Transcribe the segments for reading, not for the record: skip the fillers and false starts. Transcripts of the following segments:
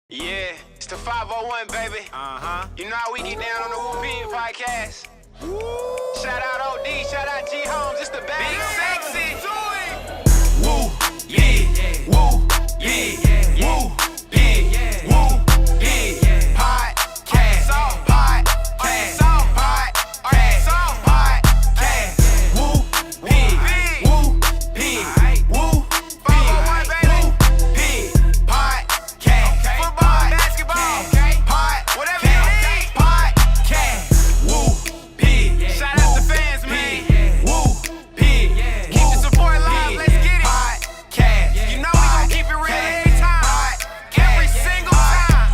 Yeah, it's the 501, baby. You know how we get down on the WuPig Podcast. Shout out OD, shout out G Holmes, it's the bad Big Sexy. Woo, yeah, woo, yeah, woo, big, woo, big, podcast, Arkansas, woo, big, woo, big, woo, 501, baby, big, podcast, football, basketball, whatever you need, podcast, woo, big, shout out to fans, man, woo, big, keep the support live, let's get it, podcast, you know we gon' keep it real every time, every single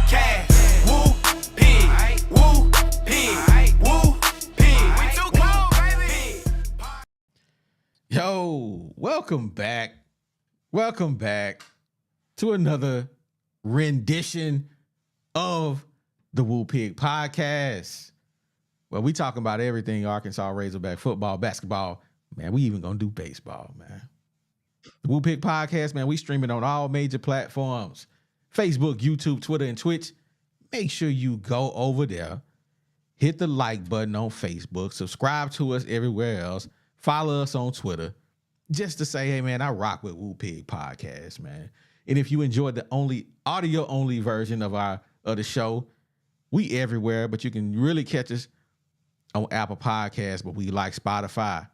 time, woo, big, woo, big, woo, big, we too cold, baby. Yo, welcome back to another rendition of the WuPig Podcast. Well, we talking about everything Arkansas Razorback football, basketball. Man, we even gonna do baseball, man. The WuPig Podcast, man, we streaming on all major platforms. Facebook, YouTube, Twitter, and Twitch. Make sure you go over there, hit the like button on Facebook, subscribe to us everywhere else, follow us on Twitter, just to say, hey, man, I rock with WuPig Podcast, man. And if you enjoyed the audio-only version of the show, we everywhere, but you can really catch us on Apple Podcasts, but we like Spotify.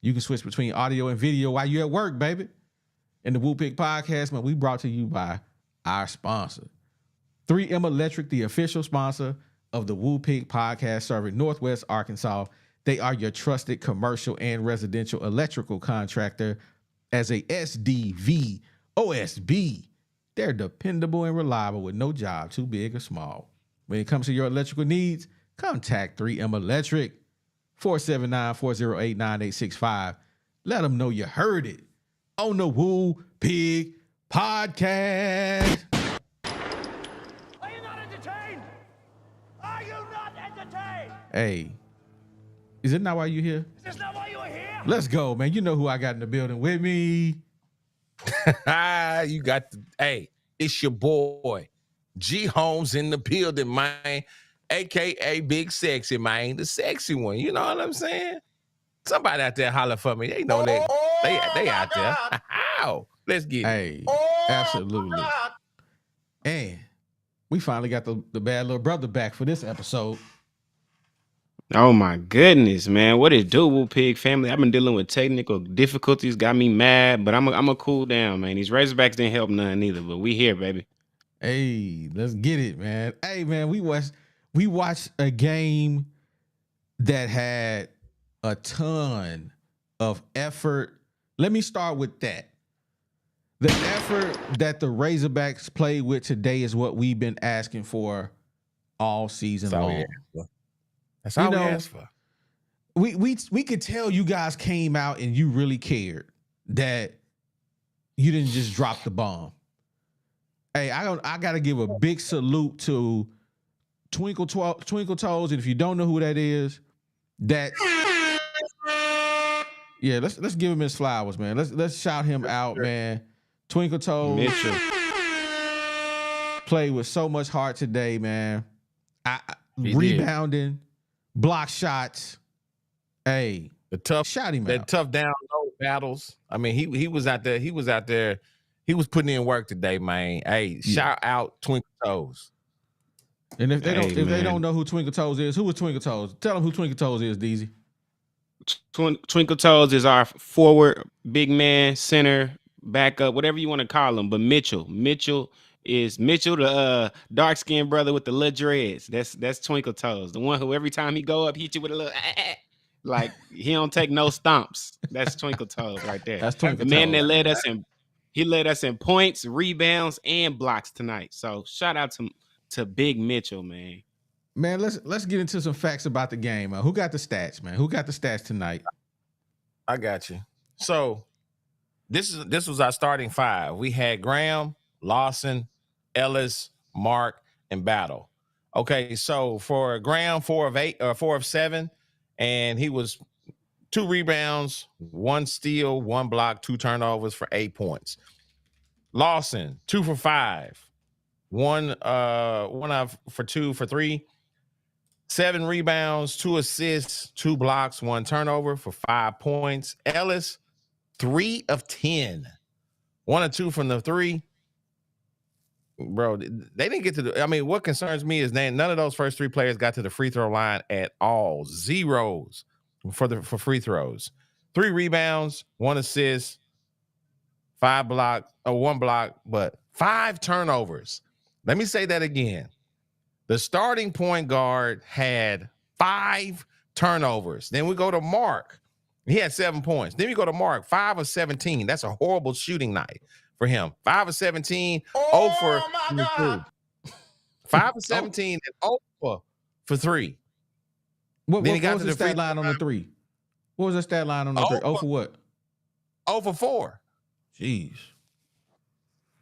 You can switch between audio and video while you're at work, baby. And the WuPig Podcast, man, we brought to you by our sponsor, 3M Electric, the official sponsor of the WuPig Podcast, serving Northwest Arkansas. They are your trusted commercial and residential electrical contractor as a SDV OSB. They're dependable and reliable with no job too big or small. When it comes to your electrical needs, contact 3M Electric, 479-408-9865. Let them know you heard it on the WuPig Podcast. Are you not entertained? Are you not entertained? Hey, is it not why you here? Is this not why you are here? Let's go, man. You know who I got in the building with me. You got it's your boy G Holmes in the building, man, aka Big Sexy, man, the sexy one. You know what I'm saying? Somebody out there holler for me. They know they out there. Ow. Let's get it. Hey, absolutely. And we finally got the bad little brother back for this episode. Oh my goodness, man. What it do, WuPig family? I've been dealing with technical difficulties, got me mad, but I'm a cool down, man. These Razorbacks didn't help none either, but we here, baby. Hey, let's get it, man. Hey, man, we watched a game that had a ton of effort. Let me start with that. The effort that the Razorbacks played with today is what we've been asking for all season long. That's all we asked for. We could tell you guys came out and you really cared, that you didn't just drop the bomb. Hey, I gotta give a big salute to Twinkle Toes, and if you don't know who that is, let's give him his flowers, man. Let's shout him out, man. Twinkle Toes Mitchell played with so much heart today, man. Rebounding, block shots. Hey, shout him out. Tough down low battles. I mean, he was out there. He was putting in work today, man. Hey, shout out Twinkle Toes. And if they don't know who Twinkle Toes is, who is Twinkle Toes? Tell them who Twinkle Toes is, DZ. Twinkle Toes is our forward, big man, center, backup, whatever you want to call him. But Mitchell is the dark-skinned brother with the little dreads. That's Twinkle Toes, the one who every time he go up, hit you with a little like he don't take no stomps. That's Twinkle Toes right there. That's Twinkle the man Toes. that led us in points, rebounds, and blocks tonight. So shout out to Big Mitchell, man. Man, let's get into some facts about the game. Who got the stats, man? Who got the stats tonight? I got you. So this was our starting five. We had Graham, Lawson, Ellis, Mark, and Battle. Okay, so for Graham, 4 of 7, and he was 2 rebounds, 1 steal, 1 block, 2 turnovers for 8 points. Lawson, 2 for 5, one out for 2 for 3, 7 rebounds, 2 assists, 2 blocks, 1 turnover for 5 points. Ellis, 3 of 10, 1 or 2 from the 3. Bro, they didn't get to the. I mean, what concerns me is none of those first 3 players got to the free throw line at all. Zeros for free throws. 3 rebounds, 1 assist, 1 block, but 5 turnovers. Let me say that again. The starting point guard had 5 turnovers. Then we go to Mark. He had 7 points. Then we go to Mark, 5 of 17. That's a horrible shooting night for him. 5 of 17, 0 for 3. 5 of 17 and 0 for 3. What was the stat line on the 3? What was the stat line on the 3? 0 for what? 0 for 4. Jeez.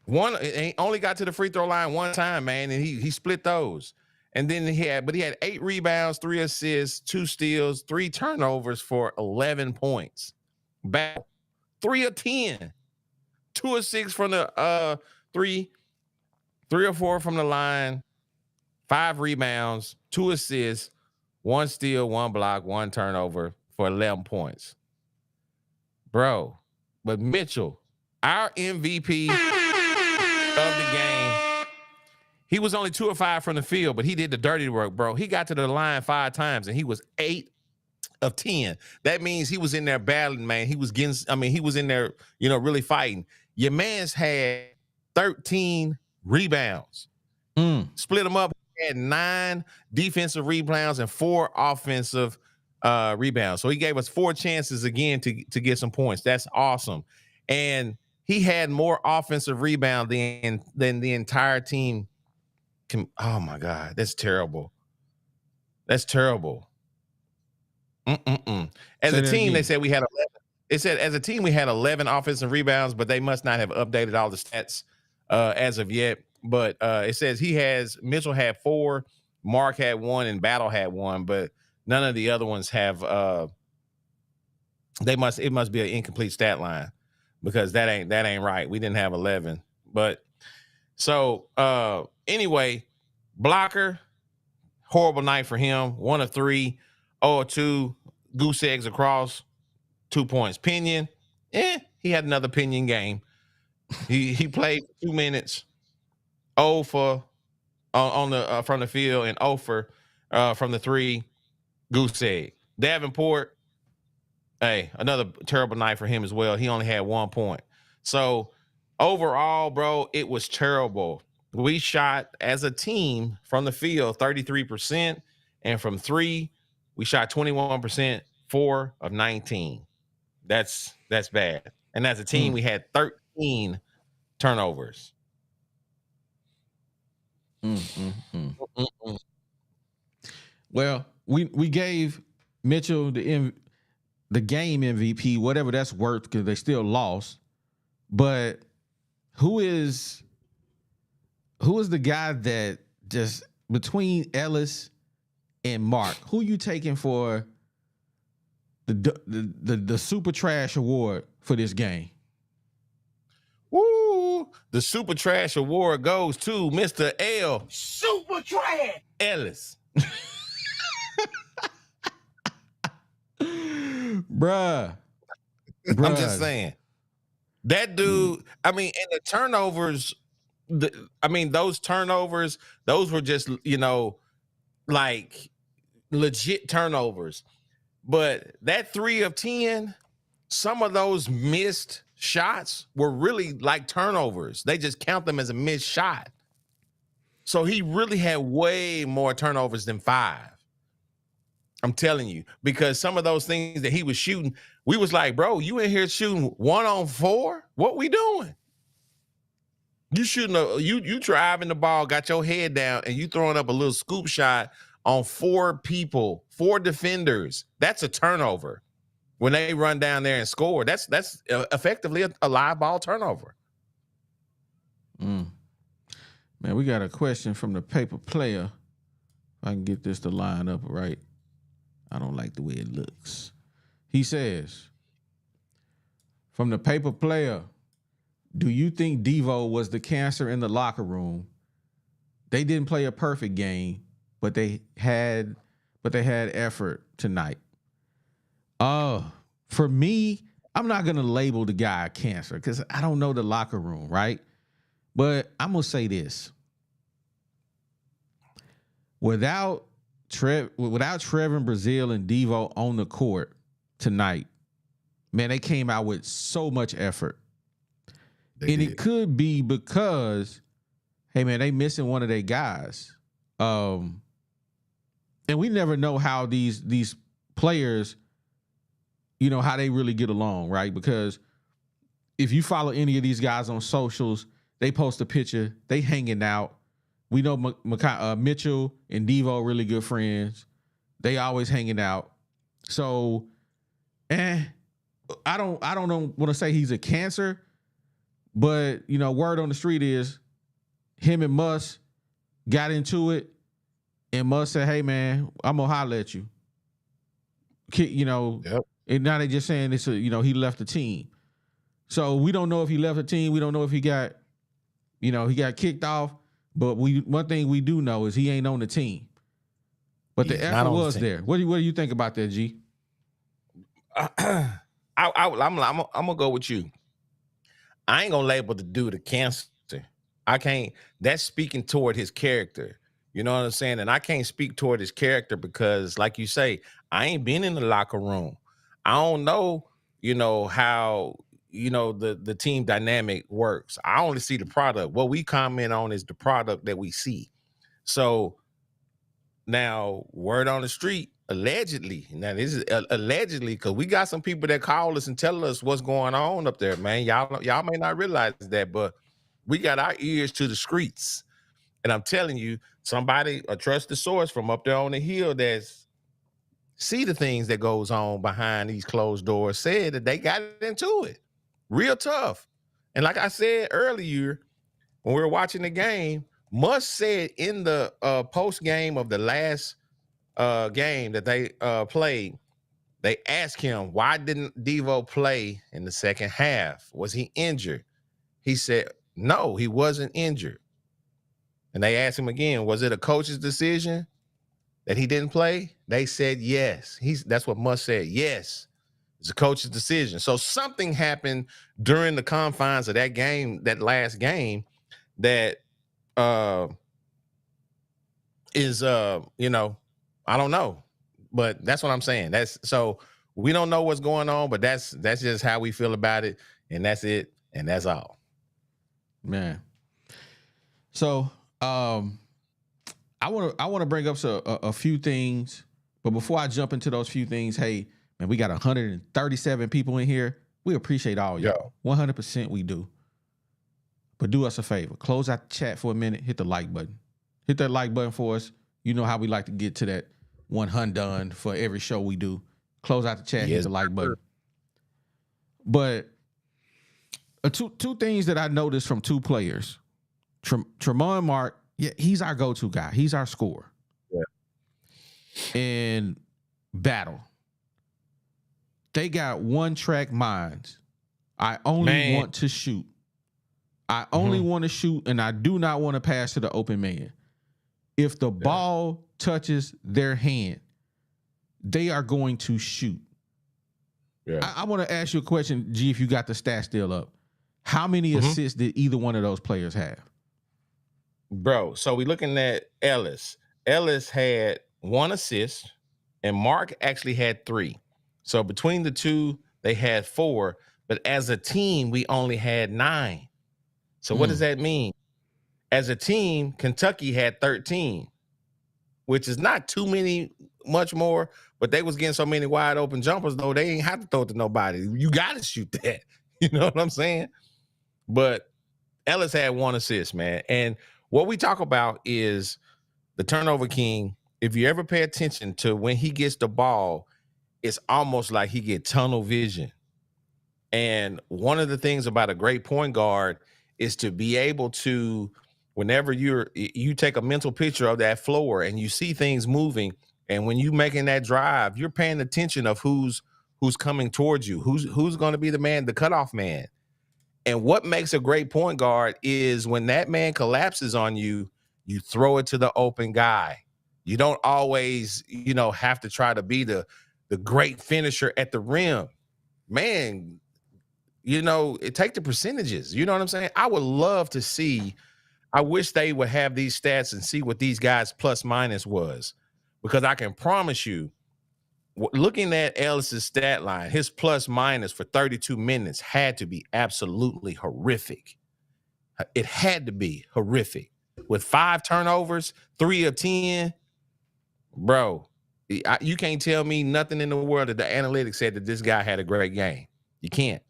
He only got to the free throw line 1 time, man, and he split those. And then he had 8 rebounds, 3 assists, 2 steals, 3 turnovers for 11 points. Back 3 of 10, 2 of 6 from the 3 or 4 from the line, 5 rebounds, 2 assists, 1 steal, 1 block, 1 turnover for 11 points. Bro, but Mitchell, our MVP of the game, he was only 2 of 5 from the field, but he did the dirty work, bro. He got to the line 5 times, and he was 8 of 10. That means he was in there battling, man. He was in there, really fighting. Your man's had 13 rebounds. Split them up. He had 9 defensive rebounds and 4 offensive rebounds. So he gave us 4 chances again to get some points. That's awesome. And he had more offensive rebound than the entire team. Oh my God, that's terrible. That's terrible. As a team, they said we had 11. It said as a team we had 11 offensive rebounds, but they must not have updated all the stats as of yet. But it says Mitchell had 4, Mark had 1, and Battle had 1, but none of the other ones have. It must be an incomplete stat line, because that ain't right. We didn't have 11. But so anyway, blocker, horrible night for him. 1 of 3, 0 of 2, goose eggs across, 2 points. Pinion, he had another Pinion game. He played 2 minutes, 0 for on the from the field, and 0 for from the 3, goose egg. Davenport, another terrible night for him as well. He only had 1 point. So overall, bro, it was terrible. We shot as a team from the field 33%, and from 3, we shot 21%, 4 of 19. That's bad. And as a team, we had 13 turnovers. Well, we gave Mitchell the game MVP, whatever that's worth, because they still lost. But who is the guy that just between Ellis and Mark, who you taking for the super trash award for this game? Woo! The super trash award goes to Mr. L. Super trash. Ellis. Bruh. I'm just saying. That dude, and the turnovers, those turnovers, those were just, like legit turnovers. But that 3 of 10, some of those missed shots were really like turnovers. They just count them as a missed shot. So he really had way more turnovers than 5. I'm telling you, because some of those things that he was shooting, we was like, bro, you in here shooting 1 on 4? What we doing? You shooting you driving the ball, got your head down, and you throwing up a little scoop shot on 4 people, 4 defenders. That's a turnover. When they run down there and score, that's effectively a live ball turnover. Man, we got a question from the paper player. If I can get this to line up right. I don't like the way it looks. He says, from the paper player, do you think Dvo was the cancer in the locker room? they didn't play a perfect game, but they had effort tonight. For me, I'm not gonna label the guy cancer because I don't know the locker room, right? But I'm gonna say this: without Trevor and Brazil and Dvo on the court tonight, man, they came out with so much effort. It could be because, hey man, they missing one of their guys. And we never know how these players, you know, how they really get along, right? Because if you follow any of these guys on socials, they post a picture, they hanging out. We know Mitchell and Dvo are really good friends. They always hanging out. So, I don't want to say he's a cancer, but you know, word on the street is him and Muss got into it, and Muss said, "Hey man, I'm gonna holler at you." You know, Yep. And now they just saying this. You know, he left the team, so we don't know if he left the team. We don't know if he got kicked off. But one thing we do know is he ain't on the team. But the effort was there. What do you think about that, G? I'm gonna go with you. I ain't gonna label the dude a cancer. I can't. That's speaking toward his character. You know what I'm saying? And I can't speak toward his character because, like you say, I ain't been in the locker room. I don't know, you know, how, you know, the team dynamic works. I only see the product. What we comment on is the product that we see. So now, word on the street, allegedly. Now this is allegedly because we got some people that call us and tell us what's going on up there, man. Y'all may not realize that, but we got our ears to the streets. And I'm telling you, somebody, a trusted source from up there on the hill that's see the things that goes on behind these closed doors said that they got into it. Real tough. And like I said earlier, when we were watching the game, Muss said in the post game of the last game that they played, they asked him, why didn't Dvo play in the second half? Was he injured? He said, no, he wasn't injured. And they asked him again, was it a coach's decision that he didn't play? They said yes. That's what Muss said. Yes. It's a coach's decision. So something happened during the confines of that game, that last game, that is you know, I don't know. But that's what I'm saying. So we don't know what's going on, but that's just how we feel about it, and that's it, and that's all. Man. So I want to bring up a few things, but before I jump into those few things, hey, man, we got 137 people in here. We appreciate all y'all. 100% we do. But do us a favor. Close out the chat for a minute. Hit the like button. Hit that like button for us. You know how we like to get to that 100 for every show we do. Close out the chat. Hit the like button. But two things that I noticed from two players. Tremont Mark, yeah, he's our go-to guy. He's our scorer. Yeah. And Battle. They got one-track minds. I only want to shoot. I only want to shoot, and I do not want to pass to the open man. If the ball touches their hand, they are going to shoot. Yeah. I want to ask you a question, G, if you got the stat still up. How many assists did either one of those players have? Bro, so we're looking at Ellis. Ellis had 1 assist, and Mark actually had 3. So between the two, they had 4. But as a team, we only had 9. So what does that mean? As a team, Kentucky had 13, which is not too much more, but they was getting so many wide open jumpers, though, they ain't have to throw it to nobody. You got to shoot that. You know what I'm saying? But Ellis had 1 assist, man. And what we talk about is the turnover king. If you ever pay attention to when he gets the ball, it's almost like he get tunnel vision. And one of the things about a great point guard is to be able to, whenever you take a mental picture of that floor and you see things moving, and when you making that drive, you're paying attention of who's coming towards you, who's going to be the man, the cutoff man. And what makes a great point guard is when that man collapses on you, You throw it to the open guy. You don't always, have to try to be the great finisher at the rim. Man, take the percentages. You know what I'm saying? I would love to see. I wish they would have these stats and see what these guys plus minus was, because I can promise you, looking at Ellis's stat line, his plus minus for 32 minutes had to be absolutely horrific. It had to be horrific. With 5 turnovers, 3 of 10, bro, you can't tell me nothing in the world that the analytics said that this guy had a great game. You can't.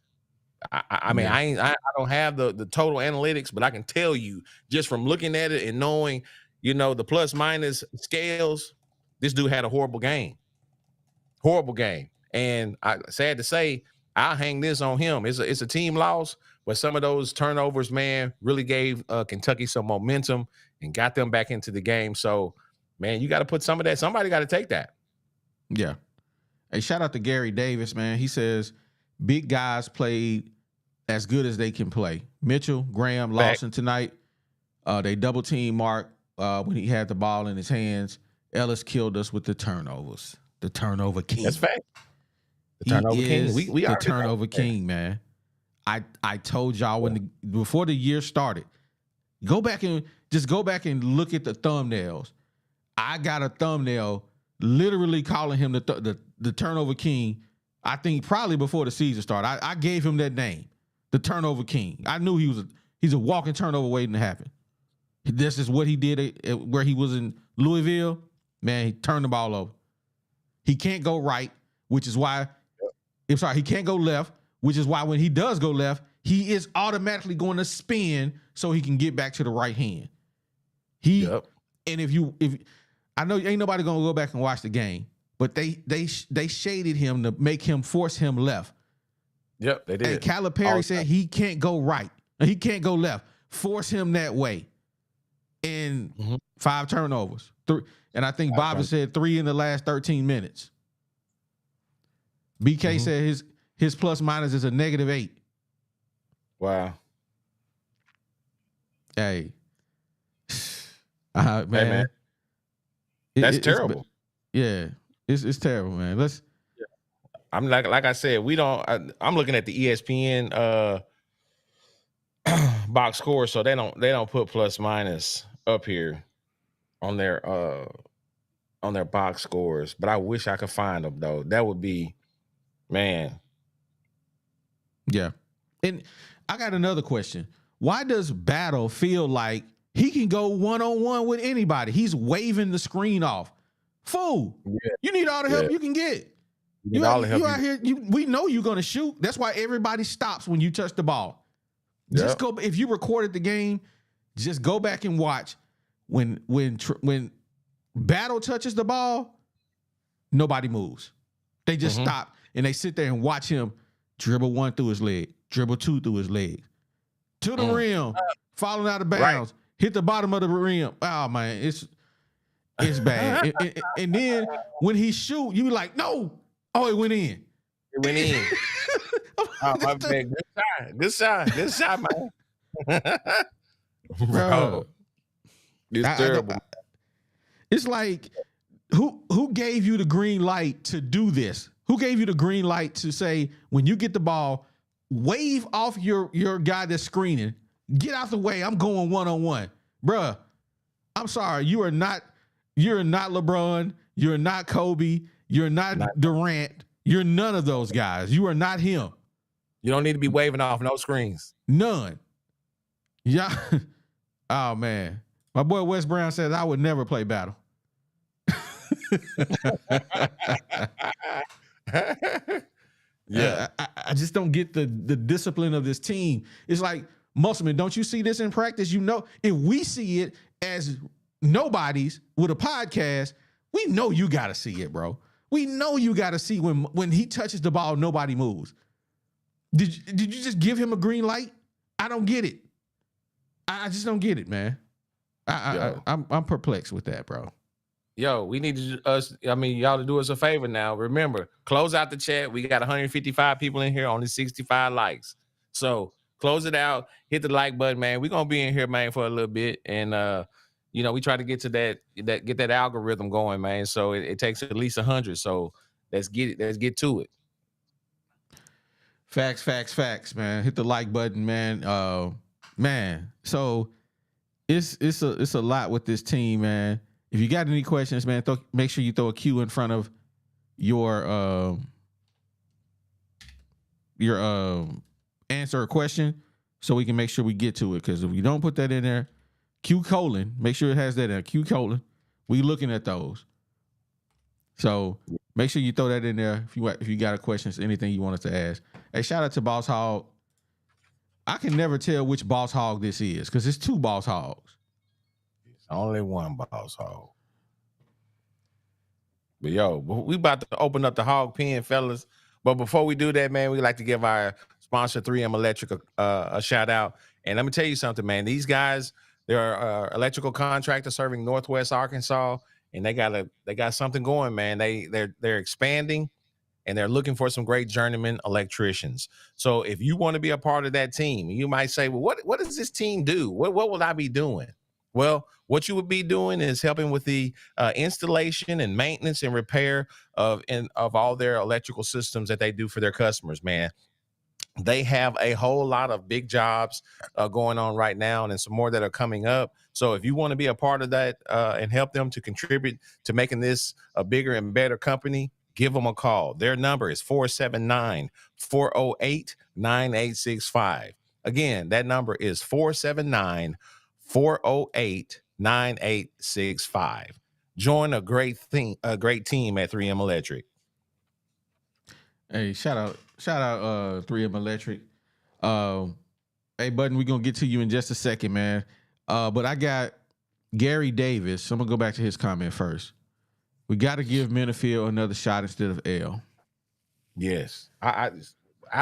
I mean, I don't have the total analytics, but I can tell you just from looking at it and knowing, the plus minus scales, this dude had a horrible game. Horrible game. And sad to say, I'll hang this on him. It's a team loss, but some of those turnovers, man, really gave Kentucky some momentum and got them back into the game. So, man, you got to put some of that. Somebody got to take that. Yeah. Hey, shout out to Gary Davis, man. He says big guys played as good as they can play. Mitchell, Graham, Lawson tonight. They double team Mark when he had the ball in his hands. Ellis killed us with the turnovers. The turnover king. That's fact. The turnover king. We the are turnover king, man. I told y'all before the year started, go back and look at the thumbnails. I got a thumbnail literally calling him the turnover king. I think probably before the season started. I gave him that name, the turnover king. I knew he's a walking turnover waiting to happen. This is what he did where he was in Louisville. Man, he turned the ball over. He can't go right, which is why. He can't go left, which is why when he does go left, he is automatically going to spin so he can get back to the right hand. And if I know ain't nobody gonna go back and watch the game, but they shaded him to make him force him left. Yep, they did. And Calipari said he can't go right, he can't go left. Force him that way. And 5 turnovers. 3, and I think Bobby said 3 in the last 13 minutes. BK said his plus minus is a -8. Wow. Hey. Man. That's terrible. It's terrible, man. I'm like I said, I'm looking at the ESPN box score, so they don't put plus minus up here on their box scores, but I wish I could find them though. That would be, man. Yeah. And I got another question. Why does Battle feel like he can go one-on-one with anybody? He's waving the screen off. Fool. Yeah. You need all the help you can get. You out here. We know you're going to shoot. That's why everybody stops when you touch the ball. Yep. Just go. If you recorded the game, just go back and watch. When Battle touches the ball, nobody moves. They just stop and they sit there and watch him dribble 1 through his leg, dribble 2 through his leg, to the rim, falling out of bounds, hit the bottom of the rim. Oh man, it's bad. and then when he shoot, you be like, no. Oh, it went in. It went in. Oh, my bad. Good shot, man. Bro. It's terrible. It's like, who gave you the green light to do this? Who gave you the green light to say, when you get the ball, wave off your guy that's screening, get out the way, I'm going one-on-one. Bruh, I'm sorry, you're not LeBron, you're not Kobe, you're not Durant, you're none of those guys. You are not him. You don't need to be waving off no screens. None. Yeah. Oh, man. My boy Wes Brown says I would never play Battle. Yeah. I just don't get the discipline of this team. It's like, Musselman, don't you see this in practice? You know, if we see it as nobodies with a podcast, we know you got to see it, bro. We know you got to see when he touches the ball, nobody moves. Did you just give him a green light? I don't get it. I just don't get it, man. I'm perplexed with that, bro. Yo, we need y'all to do us a favor now. Remember, close out the chat. We got 155 people in here, only 65 likes. So close it out. Hit the like button, man. We're going to be in here, man, for a little bit. And, we try to get to that algorithm going, man. So it takes at least 100. So let's get it. Let's get to it. Facts, man. Hit the like button, man. Man. So it's a lot with this team, man. If you got any questions, man, make sure you throw a Q in front of your answer a question so we can make sure we get to it. Because if you don't put that in there, Q colon, make sure it has that in Q colon. We looking at those. So make sure you throw that in there if you got a question, anything you want us to ask. Hey, shout out to Boss Hog. I can never tell which Boss Hog this is because it's two Boss Hogs. It's only one Boss Hog. But yo, we about to open up the hog pen, fellas. But before we do that, man, we like to give our sponsor 3M Electric a shout out. And let me tell you something, man. These guys, they're electrical contractor serving Northwest Arkansas, and they got something going, man. They're expanding, and they're looking for some great journeyman electricians. So if you want to be a part of that team, you might say, well, what does this team do? What will I be doing? Well, what you would be doing is helping with the installation and maintenance and repair of all their electrical systems that they do for their customers, man. They have a whole lot of big jobs going on right now and some more that are coming up. So if you want to be a part of that and help them to contribute to making this a bigger and better company, give them a call. Their number is 479-408-9865. Again, that number is 479-408-9865. Join a great team at 3M Electric. Hey, shout out 3M Electric. Hey, Button, we're gonna get to you in just a second, man. But I got Gary Davis. I'm gonna go back to his comment first. We got to give Minifield another shot instead of L. Yes, I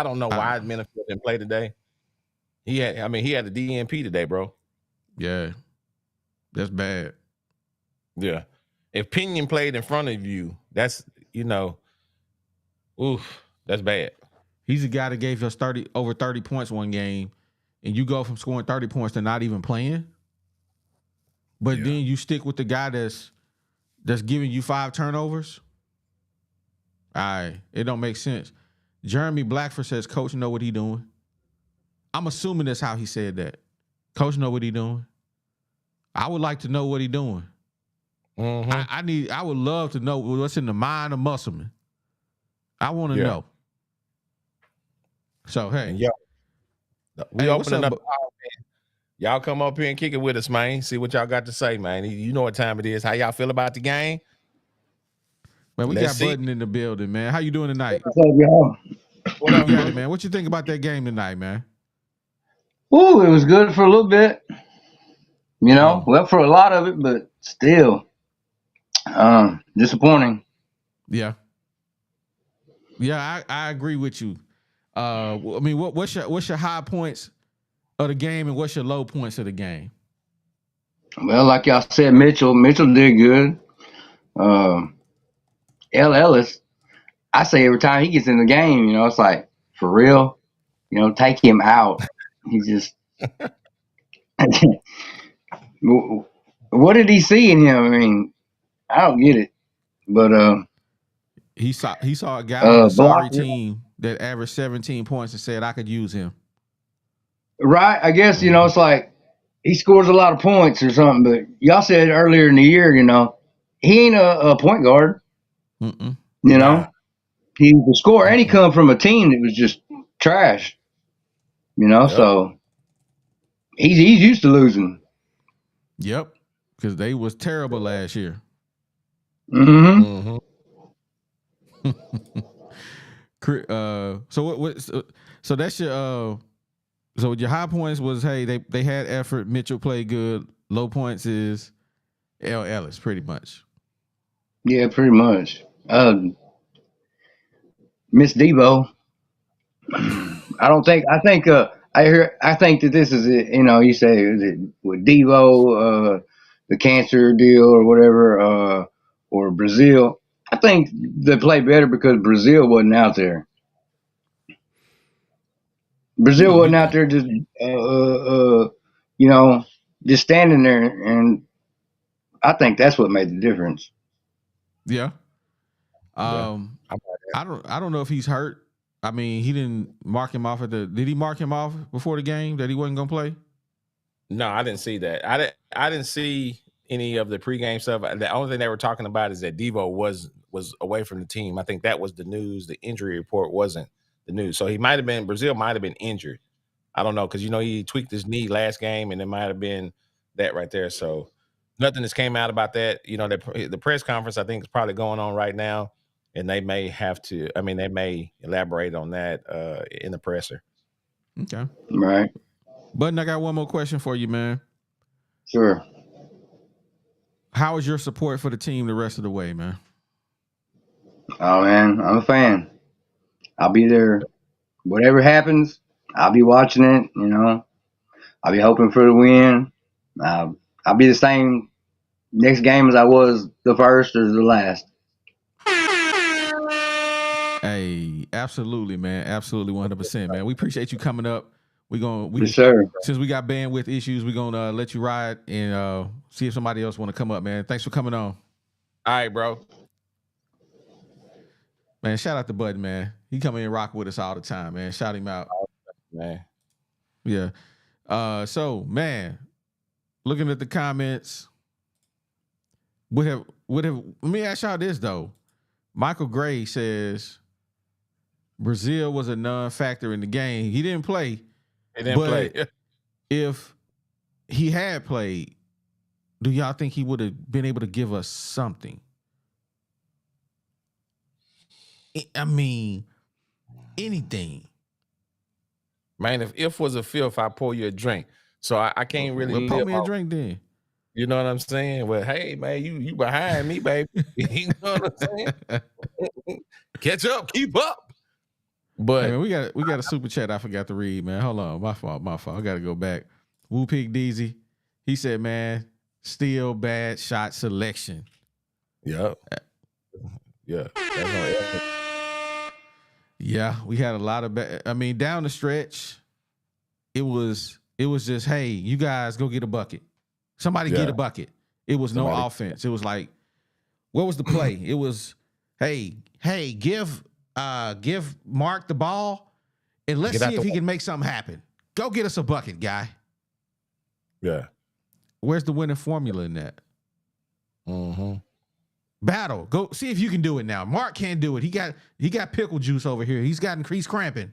don't know why Minifield didn't play today. He had the DNP today, bro. Yeah, that's bad. Yeah, if Pinion played in front of you, that's that's bad. He's a guy that gave us over 30 points one game, and you go from scoring 30 points to not even playing. But then you stick with the guy that's giving you 5 turnovers. All right, it don't make sense. Jeremy Blackford says, Coach know what he doing. I'm assuming that's how he said that. Coach know what he doing. I would like to know what he doing. Mm-hmm. I would love to know what's in the mind of Musselman. I want to know. So, hey. We opening up. Y'all come up here and kick it with us, man. See what y'all got to say, man. You know what time it is. How y'all feel about the game? Man, we got Button in the building, man. How you doing tonight? What's up, y'all? What up, man? What you think about that game tonight, man? Ooh, it was good for a little bit. Well, for a lot of it, but still disappointing. Yeah. Yeah, I agree with you. I mean, what's your high points of the game and what's your low points of the game? Well, like y'all said, Mitchell did good. L. Ellis, I say every time he gets in the game, it's like, for real, take him out. He just, what did he see in him? I mean, I don't get it, but he saw a guy on a sorry team that averaged 17 points and said I could use him. Right, I guess it's like he scores a lot of points or something. But y'all said earlier in the year, he ain't a point guard. Mm-mm. He's a scorer, and he come from a team that was just trash. So he's used to losing. Yep, because they was terrible last year. Mm-hmm. So that's your so your high points was, hey, they had effort. Mitchell played good. Low points is L. Ellis, pretty much. Yeah, pretty much. Miss Dvo. I think that this is it. You say, is it with Dvo, the cancer deal or whatever, or Brazil? I think they play better because Brazil wasn't out there. Brazil wasn't out there just, just standing there and I think that's what made the difference. Yeah. I don't know if he's hurt. I mean, he didn't mark him off did he mark him off before the game that he wasn't gonna play? No, I didn't see that. I didn't see any of the pregame stuff. The only thing they were talking about is that Dvo was away from the team. I think that was the news. The injury report wasn't the news. So Brazil might have been injured. I don't know, because he tweaked his knee last game, and it might have been that right there. So nothing has came out about that. The press conference, I think, is probably going on right now, and they may have to. I mean, they may elaborate on that in the presser. Okay. Right. Button, I got one more question for you, man. Sure. How is your support for the team the rest of the way, man? Oh man, I'm a fan. I'll be there. Whatever happens, I'll be watching it. I'll be hoping for the win. I'll be the same next game as I was the first or the last. Hey, absolutely, man. Absolutely, 100%, man. We appreciate you coming up. For sure. Since we got bandwidth issues, we're gonna let you ride and see if somebody else want to come up, man. Thanks for coming on. All right, bro. Man, shout out to Bud, man. He come in and rock with us all the time, man. Shout him out. Man. Yeah. So, man, looking at the comments, let me ask y'all this though. Michael Gray says Brazil was a non-factor in the game. He didn't play. If he had played, do y'all think he would have been able to give us something? I mean, anything. Man, if was a fifth, I pour you a drink. So I can't really pour me a drink then. You know what I'm saying? Well, hey man, you behind me, baby. You know what I'm saying? Catch up, keep up. But hey, man, we got a super chat I forgot to read, man. Hold on, my fault. I gotta go back. WuPig DZ, he said, man, still bad shot selection. Yep. Yeah. Yeah, we had a lot of bad. I mean, down the stretch, it was just, hey, you guys go get a bucket. Somebody get a bucket. It was no offense. It was like, what was the play? It was, hey, give Mark the ball and let's see if he can make something happen. Go get us a bucket, guy. Yeah. Where's the winning formula in that? Mm-hmm. Battle. Go see if you can do it now. Mark can't do it. He got pickle juice over here. He's cramping.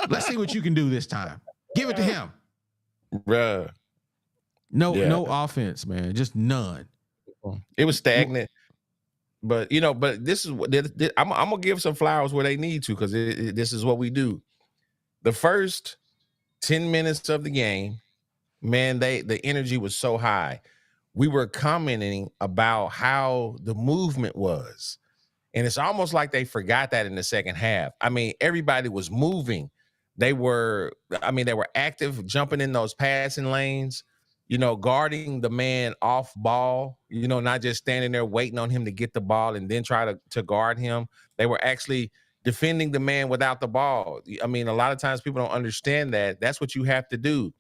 Let's see what you can do this time. Give it to him. Bruh. No offense, man. Just none. It was stagnant. But this is what I'm gonna give some flowers where they need to, because this is what we do. The first 10 minutes of the game, man, the energy was so high. We were commenting about how the movement was. And it's almost like they forgot that in the second half. I mean, everybody was moving. They were active, jumping in those passing lanes, guarding the man off ball, not just standing there waiting on him to get the ball and then try to guard him. They were actually defending the man without the ball. I mean, a lot of times people don't understand that. That's what you have to do.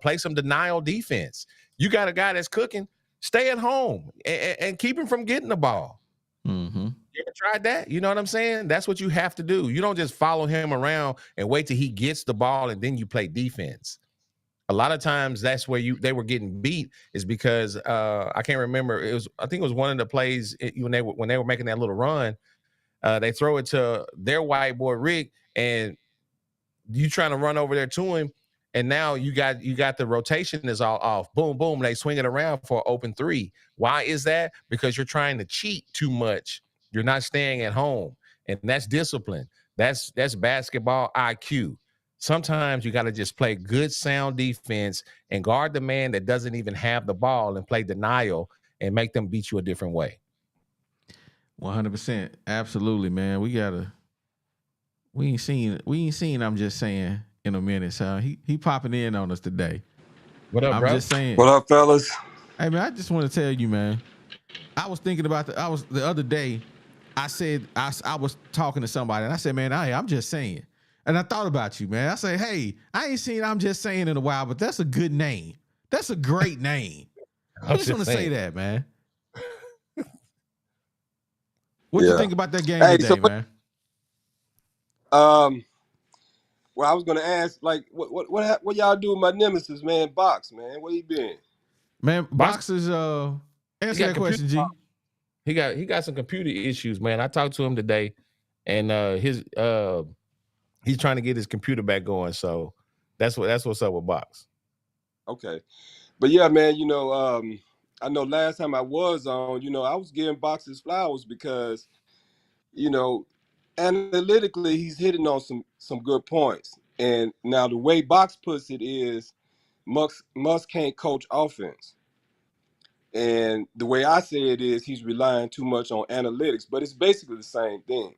Play some denial defense. You got a guy that's cooking, stay at home and keep him from getting the ball. Mm-hmm. You ever tried that? You know what I'm saying? That's what you have to do. You don't just follow him around and wait till he gets the ball and then you play defense. A lot of times that's where they were getting beat, is because I can't remember. I think it was one of the plays when they were making that little run. They throw it to their white boy Rick, and you trying to run over there to him. And now you got the rotation is all off. Boom, boom. They swing it around for an open three. Why is that? Because you're trying to cheat too much. You're not staying at home. And that's discipline. That's basketball IQ. Sometimes you got to just play good, sound defense and guard the man that doesn't even have the ball and play denial and make them beat you a different way. 100%. Absolutely, man. We ain't seen I'm just saying in a minute, so he popping in on us today. What up, bro? I'm just saying. What up, fellas? Hey man, I just want to tell you, man. I was thinking about the other day. I said I was talking to somebody and I said, man, I'm just saying. And I thought about you, man. I say, hey, I ain't seen I'm just saying in a while, but that's a good name. That's a great name. I just want to say that, man. What you think about that game today, man? Well, I was gonna ask, like, what y'all do with my nemesis, man? Box, man. Where he been? Man, Box is answer that question, G. He got some computer issues, man. I talked to him today, and he's trying to get his computer back going. So that's what's up with Box. Okay, but yeah, man. I know last time I was on, I was giving Box his flowers because, analytically he's hitting on some good points. And now the way Box puts it is, Musk can't coach offense. And the way I say it is he's relying too much on analytics, but it's basically the same thing.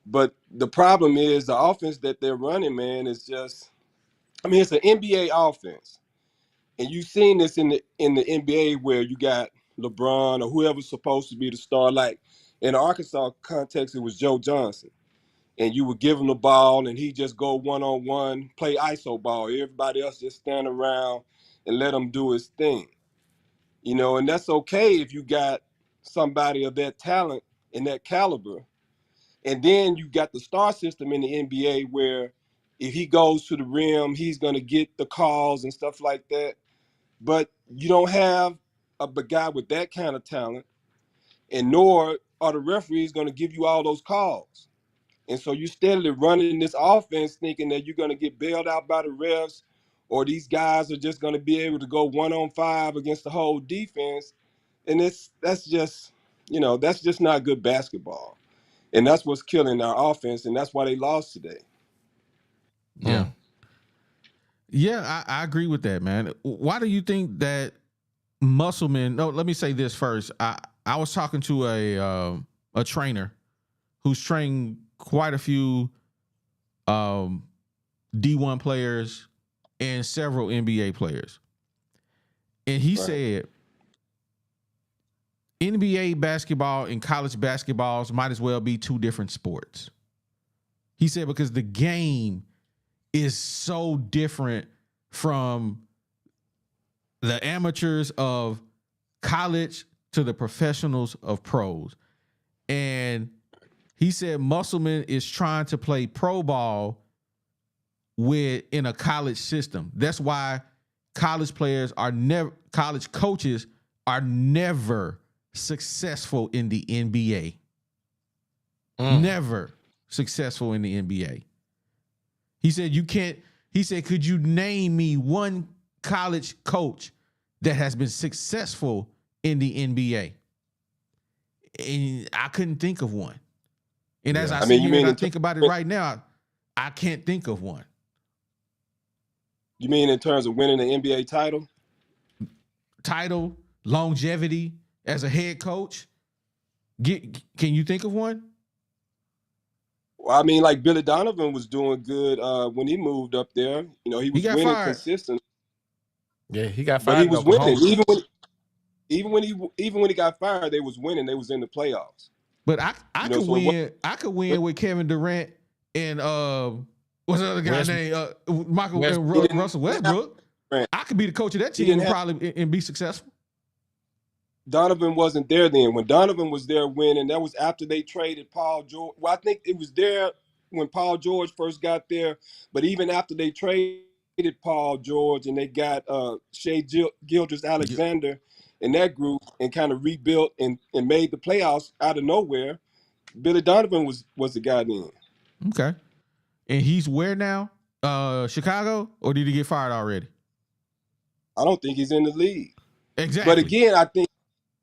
But the problem is the offense that they're running, man, is just, it's an NBA offense. And you've seen this in the NBA where you got LeBron or whoever's supposed to be the star. Like in the Arkansas context, it was Joe Johnson. And you would give him the ball and he just go one-on-one, play ISO ball. Everybody else just stand around and let him do his thing. And that's okay if you got somebody of that talent and that caliber. And then you got the star system in the NBA where if he goes to the rim, he's going to get the calls and stuff like that. But you don't have a guy with that kind of talent, and nor are the referees going to give you all those calls. And so you steadily running this offense thinking that you're going to get bailed out by the refs, or these guys are just going to be able to go 1-on-5 against the whole defense. And that's just not good basketball. And that's what's killing our offense, and that's why they lost today. Yeah. Yeah, I agree with that, man. Why do you think that Musselman? No, let me say this first. I was talking to a trainer who's trained quite a few D1 players and several NBA players. And he said NBA basketball and college basketballs might as well be two different sports. He said because the game is so different from the amateurs of college to the professionals of pros. And he said Musselman is trying to play pro ball in a college system. That's why college coaches are never successful in the NBA. Never successful in the NBA. He said, could you name me one college coach that has been successful in the NBA? And I couldn't think of one. And as I think about it right now, I can't think of one. You mean in terms of winning the NBA title? Title, longevity as a head coach? Can you think of one? Well, like Billy Donovan was doing good when he moved up there. He was winning consistent. Yeah, he got fired. But he was winning. Even when he got fired, they was winning. They was in the playoffs. But I could win. I could win with Kevin Durant and what's the other guy's name? Russell Westbrook. I could be the coach of that team and be successful. Donovan wasn't there then. When Donovan was there winning, that was after they traded Paul George. Well, I think it was there when Paul George first got there. But even after they traded Paul George and they got Shea Gilgeous-Alexander in that group and kind of rebuilt and made the playoffs out of nowhere, Billy Donovan was the guy then. Okay. And he's where now? Chicago? Or did he get fired already? I don't think he's in the league. Exactly. But again, I think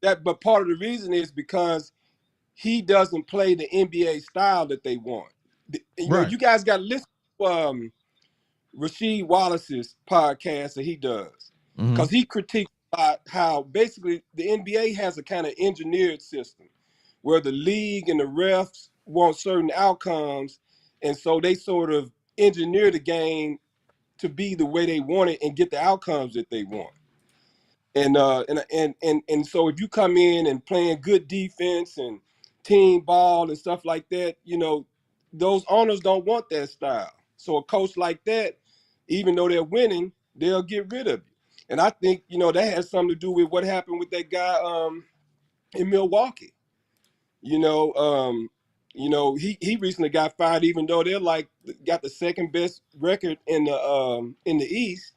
but part of the reason is because he doesn't play the NBA style that they want. You guys got to listen to Rasheed Wallace's podcast that he does, because he critiques about how basically the NBA has a kind of engineered system where the league and the refs want certain outcomes, and so they sort of engineer the game to be the way they want it and get the outcomes that they want. And so if you come in and playing good defense and team ball and stuff like that, those owners don't want that style. So a coach like that, even though they're winning, they'll get rid of you. And I think, that has something to do with what happened with that guy in Milwaukee. He recently got fired, even though they're got the second best record in the East.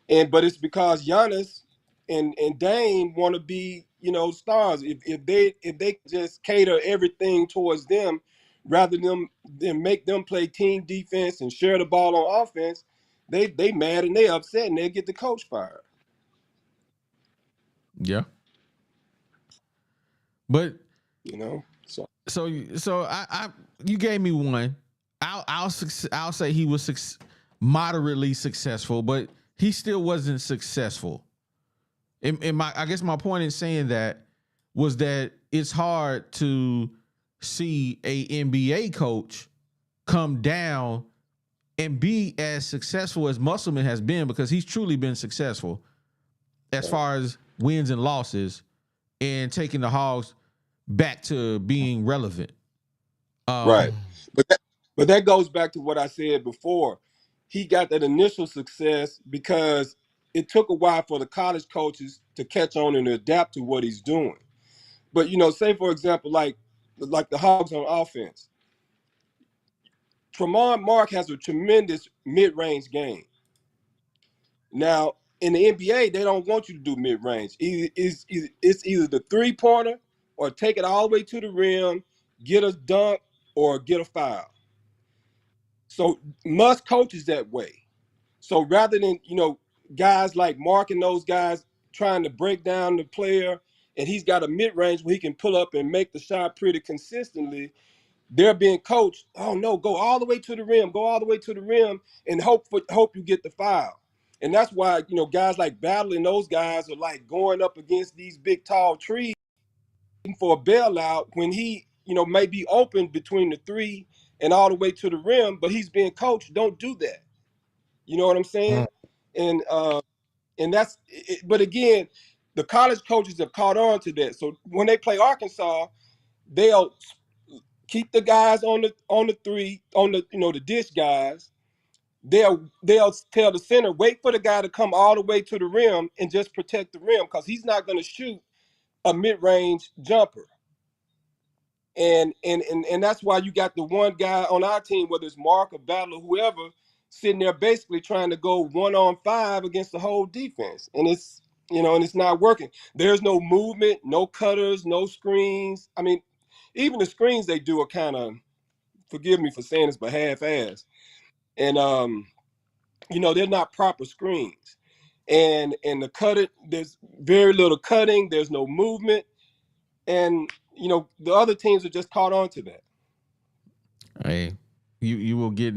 But it's because Giannis and Dame want to be, stars. If they just cater everything towards them, rather than make them play team defense and share the ball on offense, they mad and they upset and they get the coach fired. Yeah. But So I you gave me one. I'll say he was moderately successful, but he still wasn't successful. I guess my point in saying that was that it's hard to see a NBA coach come down and be as successful as Musselman has been, because he's truly been successful as far as wins and losses and taking the Hogs back to being relevant. Right. But that goes back to what I said before. He got that initial success because it took a while for the college coaches to catch on and adapt to what he's doing. But say for example, like the Hogs on offense, Tremont Mark has a tremendous mid-range game. Now in the NBA, they don't want you to do mid-range. It's either the three-pointer or take it all the way to the rim, get a dunk, or get a foul. So Musk coaches that way. So rather than, guys like Mark and those guys trying to break down the player, and he's got a mid-range where he can pull up and make the shot pretty consistently, they're being coached, oh no, go all the way to the rim, and hope you get the foul. And that's why, guys like Battle and those guys are like going up against these big tall trees for a bailout when he, may be open between the three and all the way to the rim, but he's being coached, don't do that. You know what I'm saying? And that's it. But again, the college coaches have caught on to that. So when they play Arkansas, they'll keep the guys on the three, on the the dish guys. They'll tell the center, wait for the guy to come all the way to the rim and just protect the rim, because he's not going to shoot a mid-range jumper. And that's why you got the one guy on our team, whether it's Mark or Battle or whoever, sitting there basically trying to go 1-on-5 against the whole defense. And it's not working. There's no movement, no cutters, no screens. I mean, even the screens they do are kind of, forgive me for saying this, but half-assed. And they're not proper screens. And the cutting, there's very little cutting, there's no movement. And the other teams are just caught on to that. Hey, you will get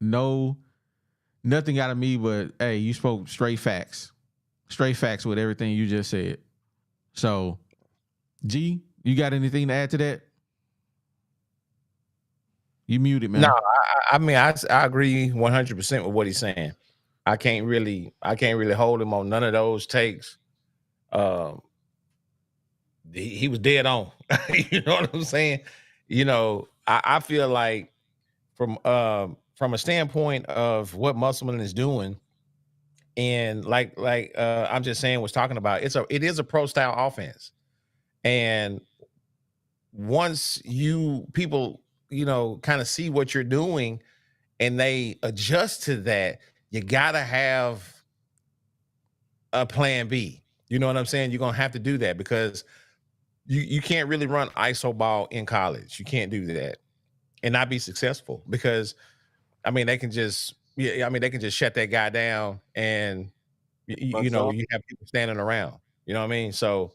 nothing out of me, but hey, you spoke straight facts with everything you just said. So, G, you got anything to add to that? You muted, man. No, I mean I agree 100% with what he's saying. I can't really hold him on none of those takes. He was dead on. You know what I'm saying? I feel like from a standpoint of what Musselman is doing, and like I'm just saying, was talking about, it is a pro style offense. And once people kind of see what you're doing and they adjust to that, you gotta have a plan B. You know what I'm saying? You're gonna have to do that, because you can't really run ISO ball in college. You can't do that and not be successful, because they can just shut that guy down, and you have people standing around. You know what I mean? So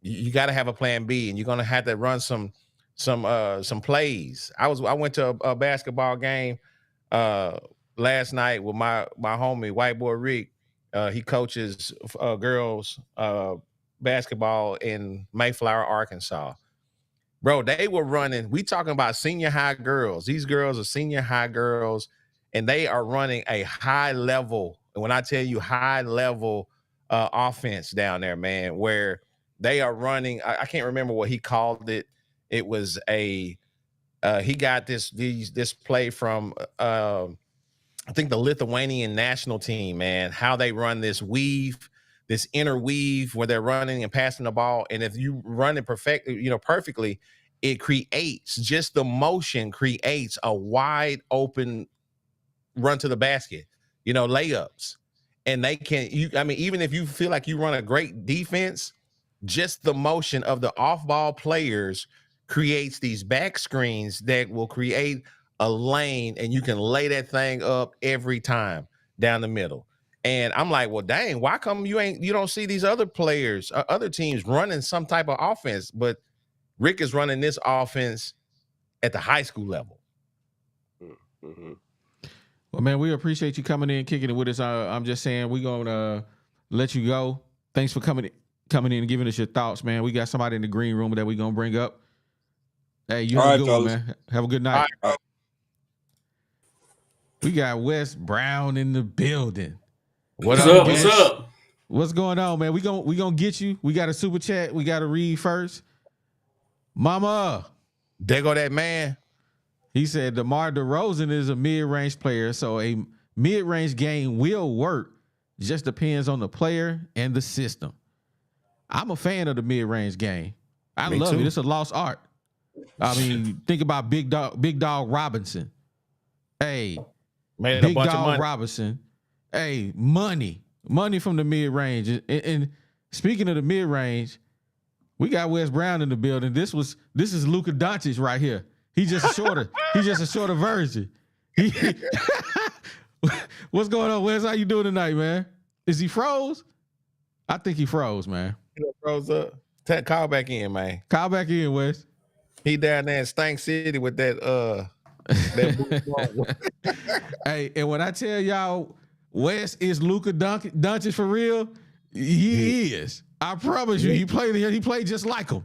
you got to have a plan B, and you're gonna have to run some plays. I went to a basketball game last night with my homie White Boy Rick. He coaches girls basketball in Mayflower, Arkansas. Bro, they were running. We talking about senior high girls. These girls are senior high girls, and they are running a high level. And when I tell you high level offense down there, man, where they are running, I can't remember what he called it. It was he got this play from I think the Lithuanian national team, man, how they run this weave, this inner weave where they're running and passing the ball. And if you run it perfectly, it creates just the motion creates a wide open run to the basket, layups. And they can, even if you feel like you run a great defense, just the motion of the off-ball players creates these back screens that will create a lane, and you can lay that thing up every time down the middle. And I'm like, well, dang, why come you don't see these other players, other teams running some type of offense? But Rick is running this offense at the high school level. Mm-hmm. Well, man, we appreciate you coming in, kicking it with us. I'm just saying we're gonna let you go. Thanks for coming in and giving us your thoughts, man. We got somebody in the green room that we're gonna bring up. Hey, you have a good one, man. Have a good night. All right. We got Wes Brown in the building. What's up? What's up? What's going on, man? We gonna get you. We got a super chat. We got to read first. Mama, there go that man. He said DeMar DeRozan is a mid-range player, so a mid-range game will work. Just depends on the player and the system. I'm a fan of the mid-range game. I love it. It's a lost art. I mean, think about Big Dog Robinson. Hey, made Big a bunch Dog of money. Robinson. Hey, money from the mid-range. And speaking of the mid-range, we got Wes Brown in the building. This is Luka Doncic right here. He's just a shorter. He's just a shorter version. What's going on, Wes? How you doing tonight, man? Is he froze? I think he froze, man. He froze up. Call back in, man. Call back in, Wes. He down there in Stank City with that Hey, and when I tell y'all Wes is Luka Doncic for real, he is. I promise you, he played just like him.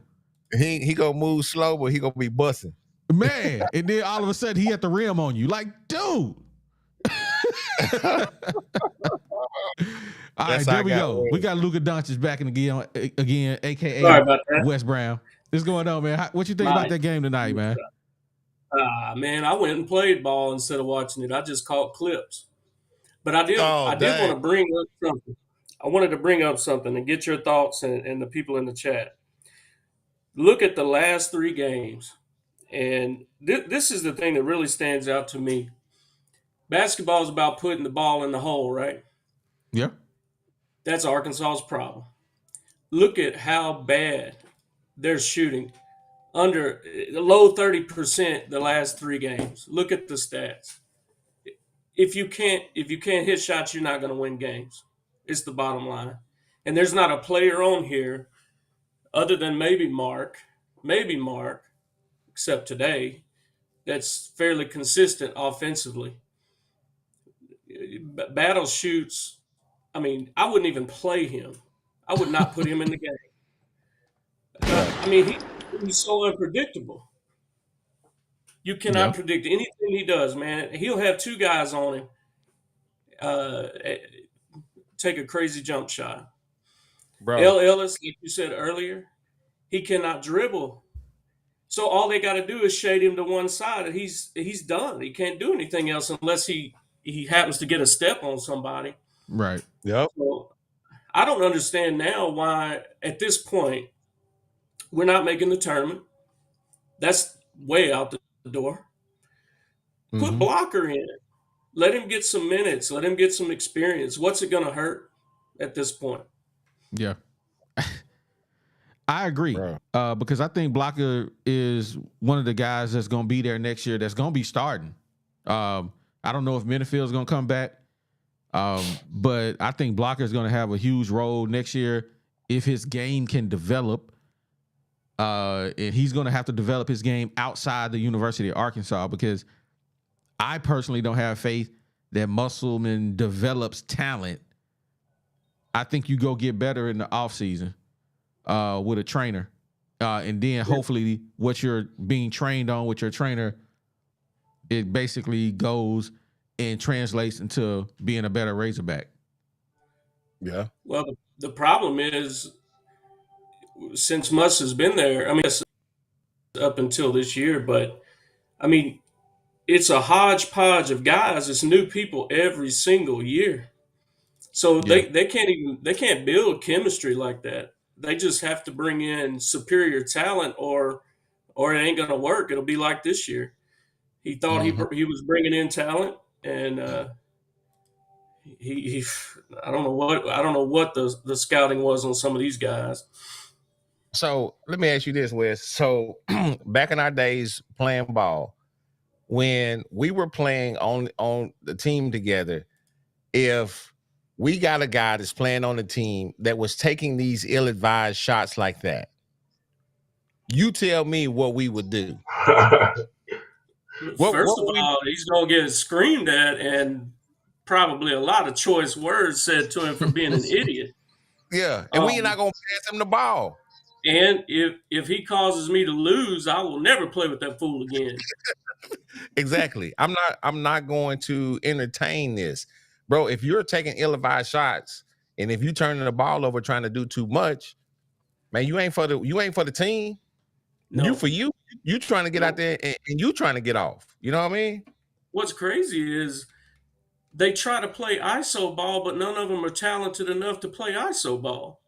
He gonna move slow, but he gonna be busting. Man, and then all of a sudden he had the rim on you. Like, dude. All right, there we go. We got Luka Doncic back again, aka Sorry about that. Wes Brown. What's going on, man? What you think about that game tonight, man? Man, I went and played ball instead of watching it. I just caught clips. But I did want to bring up something. I wanted to bring up something and get your thoughts and the people in the chat. Look at the last 3 games. And this is the thing that really stands out to me. Basketball is about putting the ball in the hole, right? Yeah. That's Arkansas's problem. Look at how bad they're shooting. Under low 30% the last 3 games. Look at the stats. If you can't hit shots, you're not going to win games. It's the bottom line. And there's not a player on here other than maybe Mark, except today, that's fairly consistent offensively. Battle shoots. I mean, I wouldn't even play him. I would not put him in the game. He's so unpredictable. You cannot predict anything he does, man. He'll have 2 guys on him, take a crazy jump shot. Bro. L. Ellis, like you said earlier, he cannot dribble. So all they got to do is shade him to one side, and he's done. He can't do anything else unless he happens to get a step on somebody. Right. Yep. So I don't understand now why, at this point, we're not making the tournament. That's way out the door. Put Blocker in it. Let him get some minutes. Let him get some experience. What's it going to hurt at this point? Yeah. I agree. Because I think Blocker is one of the guys that's going to be there next year that's going to be starting. I don't know if Minifield's going to come back, but I think Blocker is going to have a huge role next year if his game can develop. And he's going to have to develop his game outside the University of Arkansas because I personally don't have faith that Musselman develops talent. I think you go get better in the offseason with a trainer. And then hopefully what you're being trained on with your trainer, it basically goes and translates into being a better Razorback. Yeah. Well, the problem is, since Muss has been there, I mean, up until this year, but I mean, it's a hodgepodge of guys. It's new people every single year. So they can't build chemistry like that. They just have to bring in superior talent or it ain't going to work. It'll be like this year. He thought he was bringing in talent, and he I don't know what the scouting was on some of these guys. So let me ask you this, Wes. So back in our days playing ball, when we were playing on the team together, if we got a guy that's playing on the team that was taking these ill-advised shots like that, you tell me what we would do. First of all, he's going to get screamed at and probably a lot of choice words said to him for being an idiot. Yeah, and we're not going to pass him the ball. And if he causes me to lose, I will never play with that fool again. Exactly. I'm not going to entertain this. Bro, if you're taking ill-advised shots and if you turning the ball over trying to do too much, man, you ain't for the team. No. You for you. You trying to get out there and you trying to get off. You know what I mean? What's crazy is they try to play ISO ball, but none of them are talented enough to play ISO ball.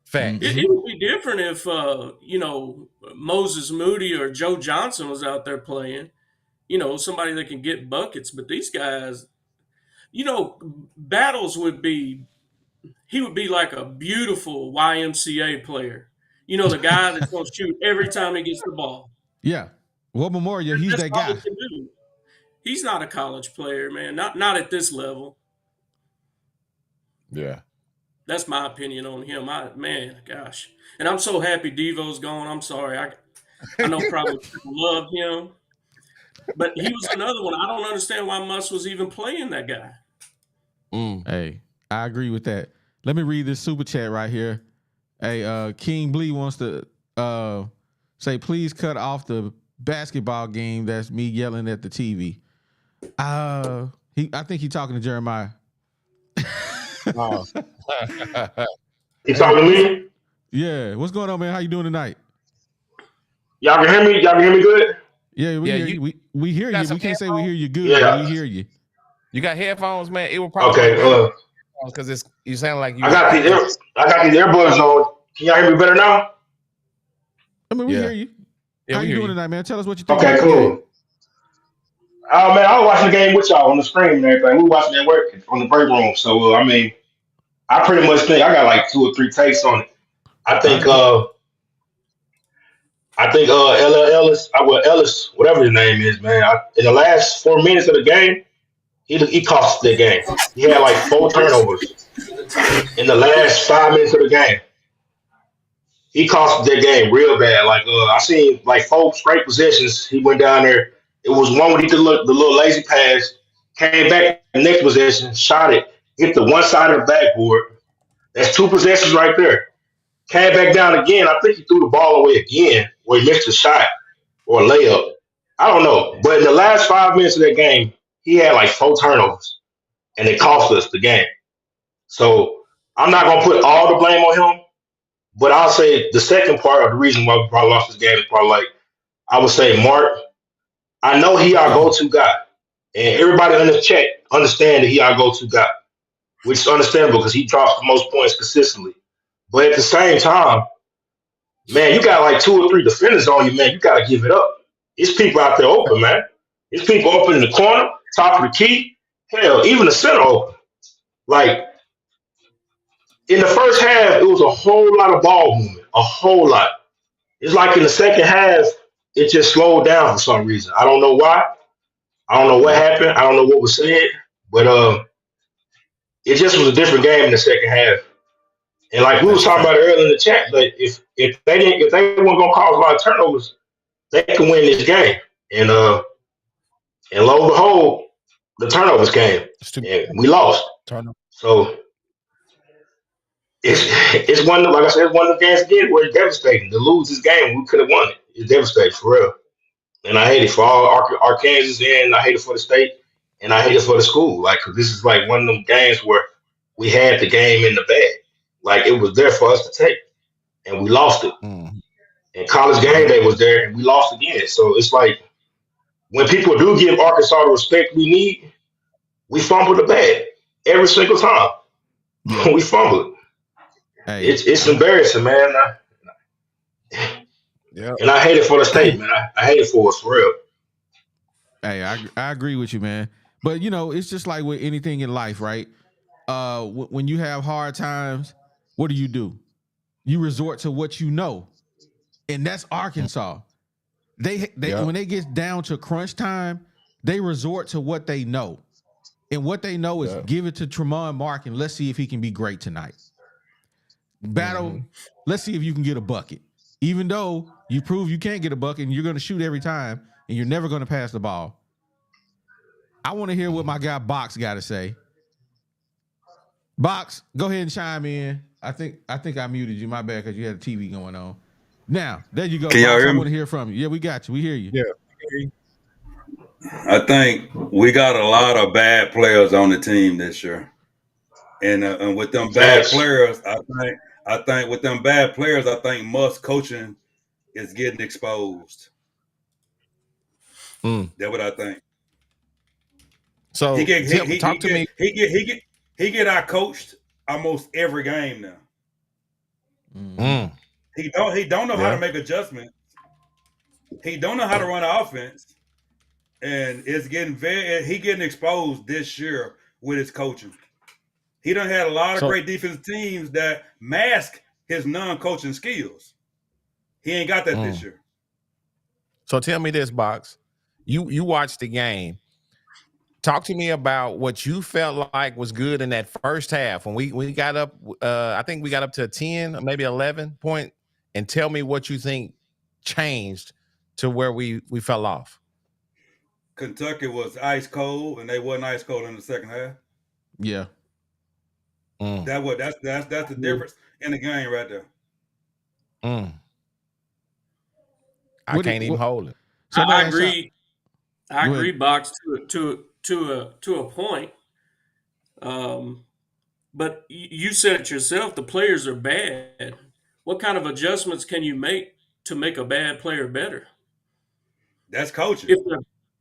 Fact. It would be different if Moses Moody or Joe Johnson was out there playing. Somebody that can get buckets. But these guys, Battles would be like a beautiful YMCA player. The guy that's going to shoot every time he gets the ball. Yeah. Well, Memorial, he's that guy. He's not a college player, man. Not at this level. Yeah. That's my opinion on him. Gosh. And I'm so happy Dvo's gone. I'm sorry. I know probably people love him. But he was another one. I don't understand why Muss was even playing that guy. Hey, I agree with that. Let me read this super chat right here. Hey, King Blee wants to say, please cut off the basketball game. That's me yelling at the TV. I think he's talking to Jeremiah. Oh. He talking to me? Yeah. What's going on, man? How you doing tonight? Y'all can hear me? Y'all can hear me good? Yeah, we hear you. We hear you. We can't say we hear you good, Yeah. but we hear you. You got headphones, man? It will probably Okay. Because you sound like you. I got these earbuds on. Can y'all hear me better now? I mean, we hear you. Yeah, How we you hear doing you. tonight, man? Tell us what you think. Okay, about the game. cool. Oh man, I was watching the game with y'all on the screen and everything. We watching that work on the break room. So I pretty much think I got like 2 or 3 takes on it. I think Ellis, whatever his name is, man. In the last 4 minutes of the game, he cost the game. He had like 4 turnovers in the last 5 minutes of the game. He cost that game real bad. Like I seen like 4 straight possessions. He went down there. It was one where he did the little lazy pass, came back the next possession, shot it, hit the one side of the backboard. That's 2 possessions right there. Came back down again. I think he threw the ball away again, or he missed a shot or a layup. I don't know. But in the last 5 minutes of that game, he had like 4 turnovers, and it cost us the game. So I'm not going to put all the blame on him, but I'll say the second part of the reason why we probably lost this game is probably like, I would say Mark. I know he our go-to guy, and everybody in this chat understand that he our go-to guy, which is understandable because he drops the most points consistently. But at the same time, man, you got like 2 or 3 defenders on you, man. You got to give it up. It's people out there open, man. It's people open in the corner, top of the key. Hell, even the center open. Like, in the first half, it was a whole lot of ball movement, a whole lot. It's like in the second half, it just slowed down for some reason. I don't know why. I don't know what happened. I don't know what was said. But it just was a different game in the second half. And like we was talking about it earlier in the chat, but if they weren't gonna cause a lot of turnovers, they can win this game. And lo and behold, the turnovers came and we lost. So it's one of, like I said, it's one of the games again where it's devastating. To lose this game, we could have won it. It's devastating for real. And I hate it for all Arkansas, and I hate it for the state, and I hate it for the school. Like, 'cause this is like one of them games where we had the game in the bag. Like, it was there for us to take, and we lost it. And college game day was there, and we lost again. So it's like, when people do give Arkansas the respect we need, we fumble the bag every single time. Yeah. We fumble it. Hey, It's embarrassing, man. Yeah. And I hate it for the state, man. I hate it for us, for real. Hey, I agree with you, man. But it's just like with anything in life, right? When you have hard times, what do? You resort to what you know, and that's Arkansas. They when they get down to crunch time, they resort to what they know, and what they know is give it to Tremont Mark and let's see if he can be great tonight. Battle, let's see if you can get a bucket. Even though you prove you can't get a bucket and you're going to shoot every time and you're never going to pass the ball. I want to hear what my guy Box got to say. Box, go ahead and chime in. I think I muted you. My bad, because you had a TV going on. Now, there you go. Can y'all Box, hear I me? want to hear from you. Yeah, we got you. We hear you. Yeah. I think we got a lot of bad players on the team this year, and with them bad players, I think with them bad players, I think Musk's coaching is getting exposed. That's what I think. So he get out coached almost every game now. He don't know how to make adjustments. He don't know how to run an offense, and it's getting exposed this year with his coaching. He done had a lot of great defensive teams that mask his non-coaching skills. He ain't got that this year. So tell me this, Box. You watched the game. Talk to me about what you felt like was good in that first half when we got up. I think we got up to 10, maybe 11 point, and tell me what you think changed to where we fell off. Kentucky was ice cold, and they wasn't ice cold in the second half. Yeah, that's the difference in the game right there. I can't even hold it. So I agree. I agree, Box, to a point. But you said it yourself. The players are bad. What kind of adjustments can you make to make a bad player better? That's coaching.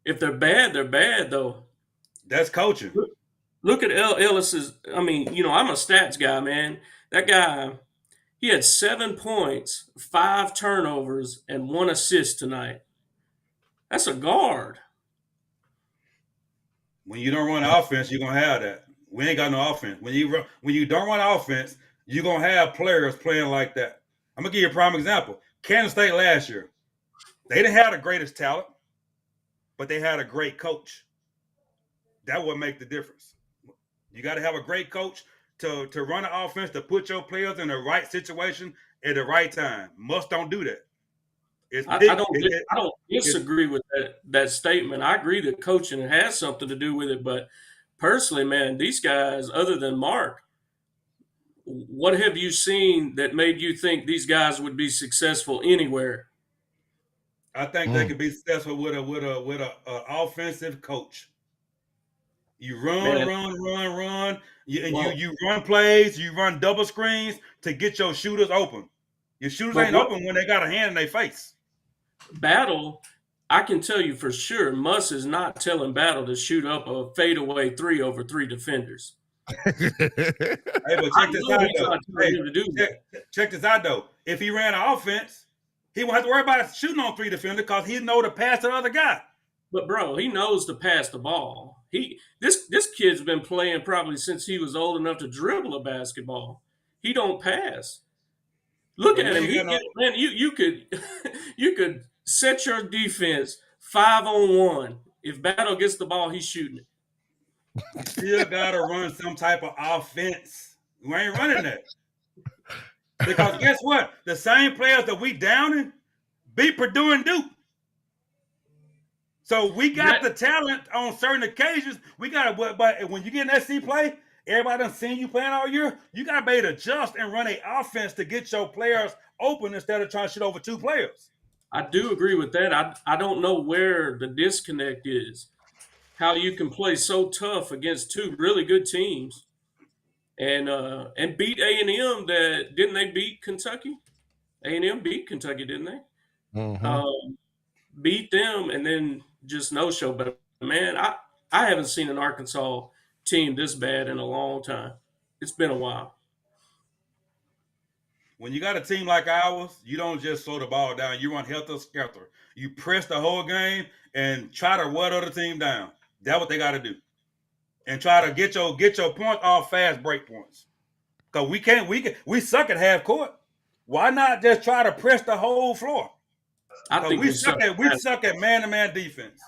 If they're bad, they're bad, though. That's coaching. Look at Ellis's. I mean, I'm a stats guy, man. That guy, he had 7 points, 5 turnovers, and 1 assist tonight. That's a guard. When you don't run offense, you're gonna have that. We ain't got no offense. When you don't run offense, you're gonna have players playing like that. I'm gonna give you a prime example. Kansas State last year, they didn't have the greatest talent, but they had a great coach. That would make the difference. You got to have a great coach to run an offense, to put your players in the right situation at the right time. Musk don't do that. I don't disagree with that statement. I agree that coaching has something to do with it, but personally, man, these guys, other than Mark, what have you seen that made you think these guys would be successful anywhere? I think they could be successful with a offensive coach. You run. You run plays. You run double screens to get your shooters open. Your shooters ain't open when they got a hand in their face. Battle, I can tell you for sure, Muss is not telling Battle to shoot up a fadeaway 3 over 3 defenders. Hey, but check this out, though. If he ran an offense, he won't have to worry about shooting on 3 defenders because he know to pass to the other guy. But, bro, he knows to pass the ball. This kid's been playing probably since he was old enough to dribble a basketball. He don't pass. Look at him. Man, you could set your defense 5-on-1. If Battle gets the ball, he's shooting it. Still got to run some type of offense. We ain't running that. Because guess what? The same players that we downing beat Purdue and Duke. So we got the talent on certain occasions. We got to, but when you get an SC play, everybody done seen you playing all year. You got to be able to adjust and run an offense to get your players open instead of trying to shoot over 2 players. I do agree with that. I don't know where the disconnect is. How you can play so tough against 2 really good teams and beat A&M. Didn't they beat Kentucky? A&M beat Kentucky, didn't they? Beat them and then just no show. But man, I haven't seen an Arkansas team this bad in a long time. It's been a while. When you got a team like ours, you don't just slow the ball down. You run helter-skelter. You press the whole game and try to wear the other team down. That's what they got to do, and try to get your points off fast break points. Cause we suck at half court. Why not just try to press the whole floor? I think we suck at man-to-man defense.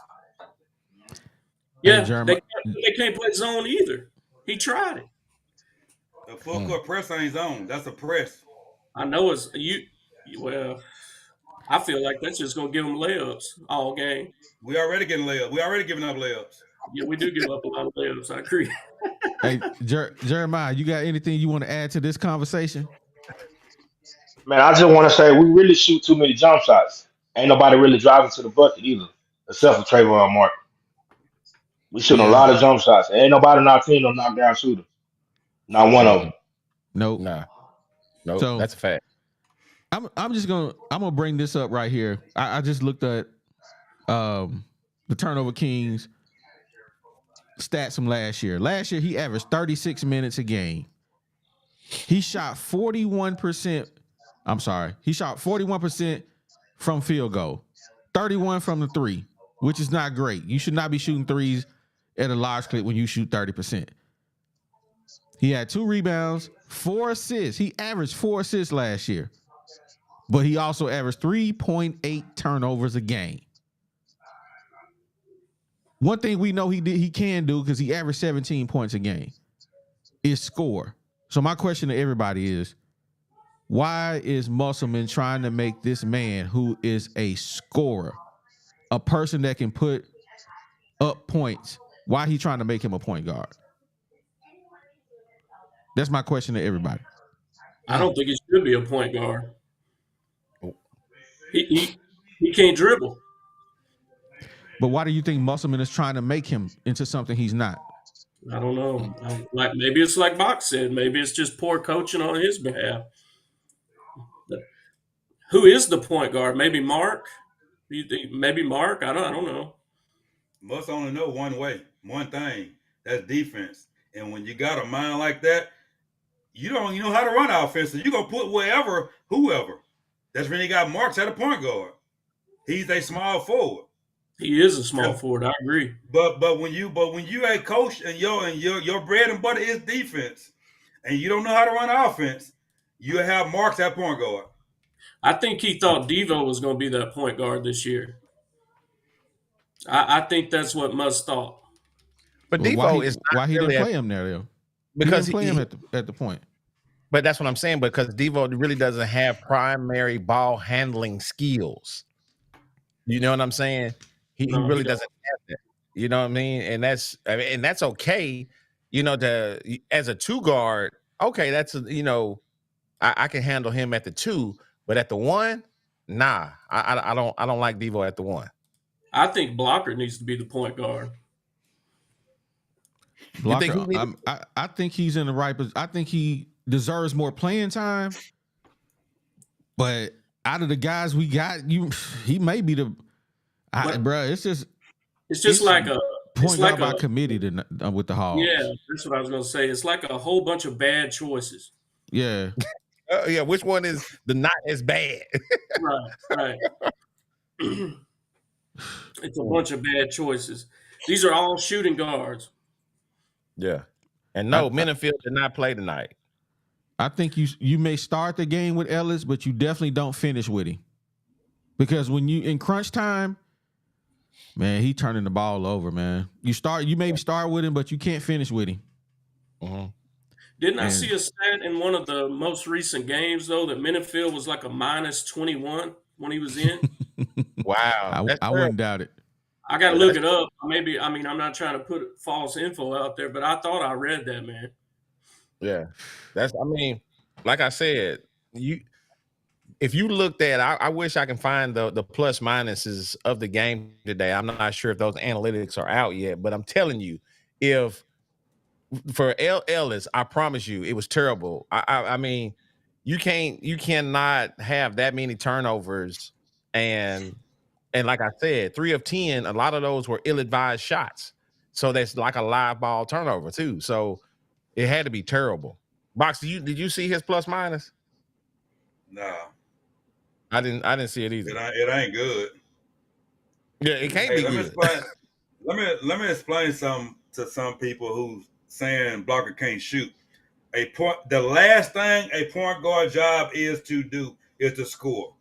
Yeah, Hey, they can't play zone either. He tried it. The full court press ain't zone. That's a press. I know it's you. Well, I feel like that's just gonna give them layups all game. We already getting layups. We already giving up layups. Yeah, we do give up a lot of layups. I agree. Hey, Jeremiah, you got anything you want to add to this conversation? Man, I just want to say we really shoot too many jump shots. Ain't nobody really driving to the bucket either, except for Trayvon Martin. We shooting a lot of jump shots. Ain't nobody in our team no knockdown shooter. Not one of them. Nope. Nah. Nope. So, that's a fact. I'm gonna bring this up right here. I just looked at the Turnover Kings stats from last year. Last year he averaged 36 minutes a game. He shot 41%. I'm sorry. He shot 41% from field goal, 31 from the three, which is not great. You should not be shooting threes at a large clip when you shoot 30%. He had 2 rebounds, 4 assists. He averaged 4 assists last year, but he also averaged 3.8 turnovers a game. One thing we know he can do, because he averaged 17 points a game, is score. So my question to everybody is, why is Musselman trying to make this man who is a scorer, a person that can put up points, why he trying to make him a point guard? That's my question to everybody. I don't think he should be a point guard. He can't dribble. But why do you think Musselman is trying to make him into something he's not? I don't know. Like maybe it's like Box said. Maybe it's just poor coaching on his behalf. Who is the point guard? Maybe Mark. You think maybe Mark? I don't know. Must only know one thing. That's defense. And when you got a mind like that, you know how to run offense. So you gonna put whoever. That's when you got Marks at a point guard. He's a small forward. He is a small forward. I agree. But when you a coach and your bread and butter is defense, and you don't know how to run offense, you have Marks at point guard. I think he thought Dvo was going to be that point guard this year. I think that's what Musk thought. But Dvo is why he didn't play him there though? Because he didn't play him at the point. But that's what I'm saying, because Dvo really doesn't have primary ball handling skills. You know what I'm saying? He really doesn't have that. You know what I mean? And that's okay. You know, as a 2 guard, okay, that's I can handle him at the 2, but at the 1, nah. I don't like Dvo at the 1. I think Blocker needs to be the point guard. Blocker, I think he's in the right position. I think he deserves more playing time. But out of the guys we got, he may be the bro. It's just like a point guard by committee with the Hogs. Yeah, that's what I was going to say. It's like a whole bunch of bad choices. Yeah. Yeah. Which one is the not as bad? Right. It's a bunch of bad choices. These are all shooting guards. Yeah. And no, Mendenfield did not play tonight. I think you may start the game with Ellis, but you definitely don't finish with him. Because when you in crunch time, man, he turning the ball over, man. You maybe start with him, but you can't finish with him. Mm-hmm. Didn't I see a stat in one of the most recent games, though, that Mendenfield was like a minus 21 when he was in? Wow. I wouldn't doubt it. I got to look it up. Maybe, I'm not trying to put false info out there, but I thought I read that, man. Yeah. Like I said, if you looked at, I wish I can find the plus minuses of the game today. I'm not sure if those analytics are out yet, but I'm telling you, if for Ellis, I promise you, it was terrible. I mean, you cannot have that many turnovers and And like I said, 3 of 10, a lot of those were ill-advised shots. So that's like a live ball turnover too. So it had to be terrible. Box, did you see his plus minus? Nah, I didn't see it either. it ain't good. Yeah, it can't be good. Let me explain something to some people who saying blocker can't shoot. The last thing a point guard job is to do is to score.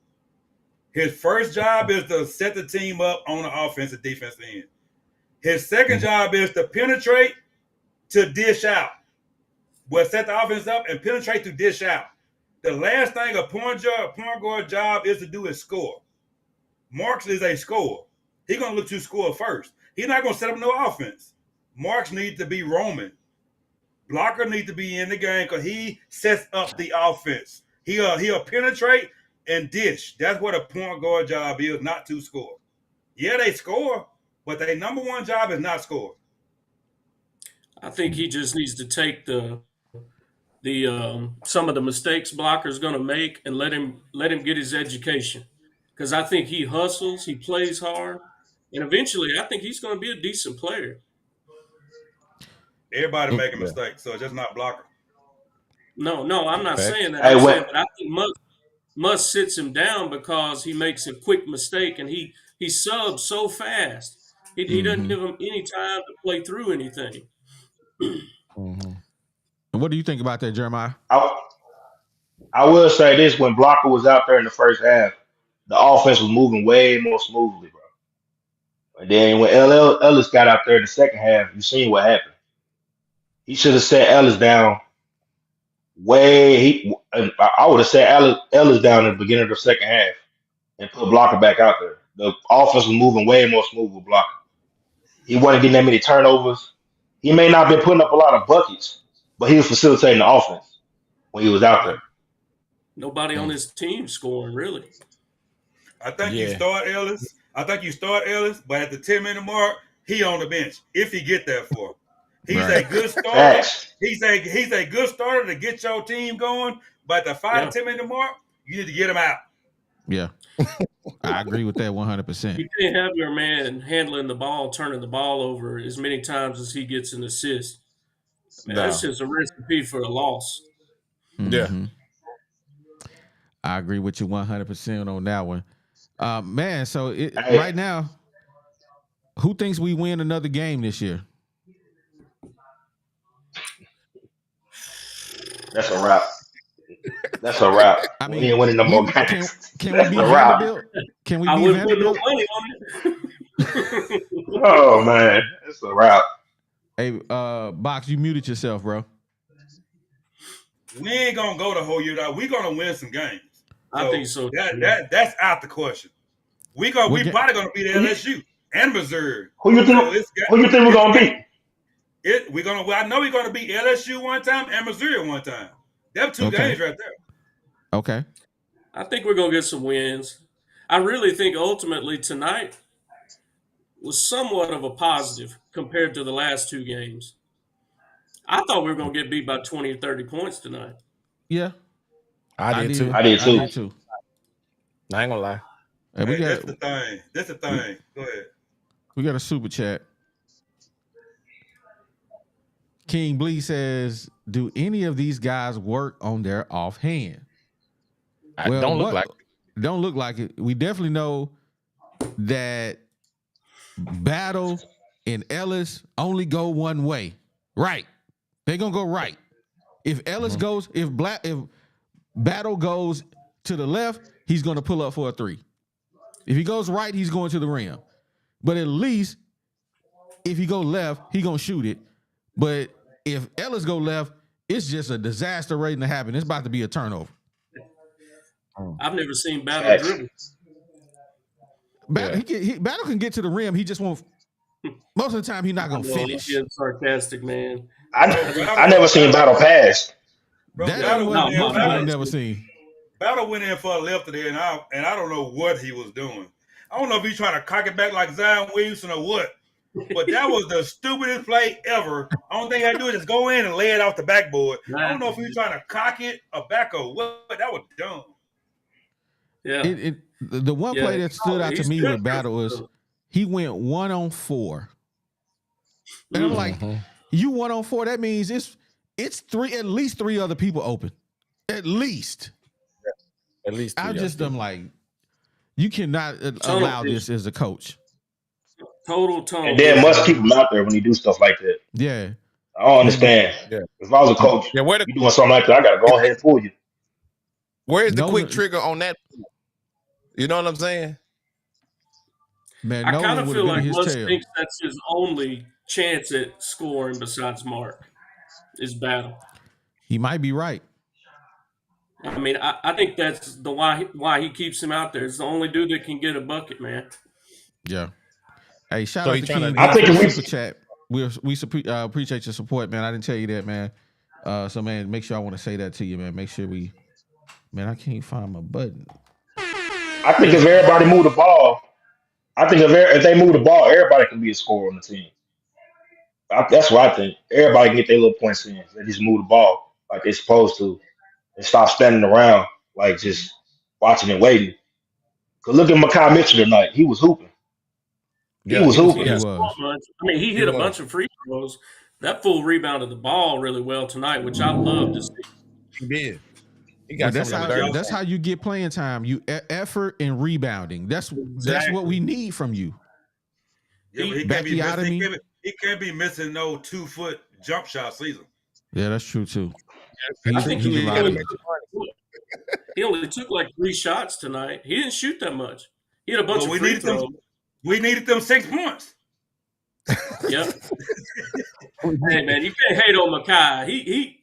His first job is to set the team up on the offensive defensive end. His second job is to penetrate to dish out. Well, set the offense up and penetrate to dish out. The last thing a point guard job is to do is score. Marks is a scorer. He's going to look to score first. He's not going to set up no offense. Marks needs to be roaming. Blocker needs to be in the game because he sets up the offense. He'll penetrate and dish. That's what a point guard job is, not to score. Yeah, they score, but their number one job is not score. I think he just needs to take the some of the mistakes Blocker's going to make and let him get his education. Because I think he hustles, he plays hard, and eventually I think he's going to be a decent player. Everybody making mistakes, so it's just not Blocker. No, I'm not saying that. Hey, I'm saying that I think Musk sits him down because he makes a quick mistake and he subs so fast. He doesn't give him any time to play through anything. And what do you think about that, Jeremiah? I will say this: when Blocker was out there in the first half, the offense was moving way more smoothly, bro. And then when Ellis got out there in the second half, you seen what happened. He should have set Ellis down I would have set Ellis down at the beginning of the second half and put Blocker back out there. The offense was moving way more smooth with Blocker. He wasn't getting that many turnovers. He may not have been putting up a lot of buckets, but he was facilitating the offense when he was out there. Nobody on his team scoring, really. I think you start Ellis. But at the 10-minute mark, he on the bench if he get that far. He's a good starter. He's a good starter to get your team going. But at the 5 to 10-minute mark, you need to get him out. Yeah, I agree with that 100%. You can't have your man handling the ball, turning the ball over as many times as he gets an assist. Man, that's just a recipe for a loss. Yeah. I agree with you 100% on that one. Man, so right now, who thinks we win another game this year? That's a wrap. I mean, we ain't winning no more games. Can we beat Vanderbilt? Can we beat Vanderbilt? Money on it. Oh man, it's a wrap. Hey, Box, you muted yourself, bro. We ain't gonna go the whole year. We're gonna win some games. I think so. That's out the question. We probably gonna beat LSU and Missouri. Who you think we're gonna beat? I know we're gonna beat LSU one time and Missouri one time. Them two games right there. Okay. I think we're gonna get some wins. I really think ultimately tonight was somewhat of a positive compared to the last two games. I thought we were gonna get beat by 20 or 30 points tonight. Yeah. I did too. I ain't gonna lie. Hey, that's the thing. Go ahead. We got a super chat. King Blee says, do any of these guys work on their offhand? Don't look like it. We definitely know that Battle and Ellis only go one way. Right. They're gonna go right. If Ellis goes, if Battle goes to the left, he's gonna pull up for a 3. If he goes right, he's going to the rim. But at least if he go left, he gonna shoot it. But if Ellis go left, it's just a disaster waiting to happen. It's about to be a turnover. I've never seen Battle dribble. Battle can get to the rim. He just won't. Most of the time, he's not gonna finish. He's sarcastic, man. I never seen Battle pass. I've never seen. Battle went in for a left today, and I don't know what he was doing. I don't know if he's trying to cock it back like Zion Williamson or what. But that was the stupidest play ever. Only thing I do is just go in and lay it off the backboard. I don't know if he was trying to cock it or back or what. That was dumb. Yeah. The one play that stood out to me with Battle was he went 1-on-4. And I'm like, you 1-on-4, that means it's at least 3 other people open. At least. At least I'm like, you cannot allow this as a coach. Total tone. And then must keep him out there when he do stuff like that. Yeah. I don't understand. Yeah. If I was a coach, you doing something like that, I got to go ahead and pull you. Where's the quick trigger on that? You know what I'm saying? Man, I kind of feel like Musk thinks that's his only chance at scoring besides Mark is Battle. He might be right. I mean, I think that's the why he keeps him out there. It's the only dude that can get a bucket, man. Yeah. Hey, shout out to King. I think super chat. We appreciate your support, man. I didn't tell you that, man. So, man, make sure I want to say that to you, man. Make sure man, I can't find my button. I think if everybody move the ball, if they move the ball, everybody can be a scorer on the team. That's what I think. Everybody can get their little points in. They just move the ball like they're supposed to and stop standing around like just watching and waiting. Cause look at Makai Mitchell tonight. He was hooping. He was hooping. I mean, he hit a bunch of free throws. That fool rebounded the ball really well tonight, which I love to see. He did. That's how you get playing time. You effort and rebounding. That's what we need from you. Yeah, but he can't be missing no 2-foot jump shots either. Yeah, that's true too. I think he only took like 3 shots tonight. He didn't shoot that much. He had a bunch of free throws. We needed them 6 points. Yep. Hey man, you can't hate on Makai.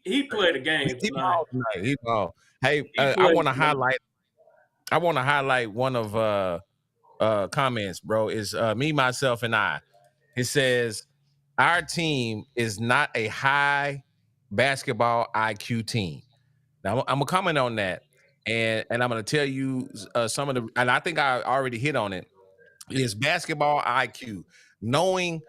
He played a game tonight. He balled. Hey, I want to highlight one of comments, bro. Is me, myself, and I. It says our team is not a high basketball IQ team. Now I'm gonna comment on that, and I'm gonna tell you some of the, and I think I already hit on it. Is basketball IQ, knowing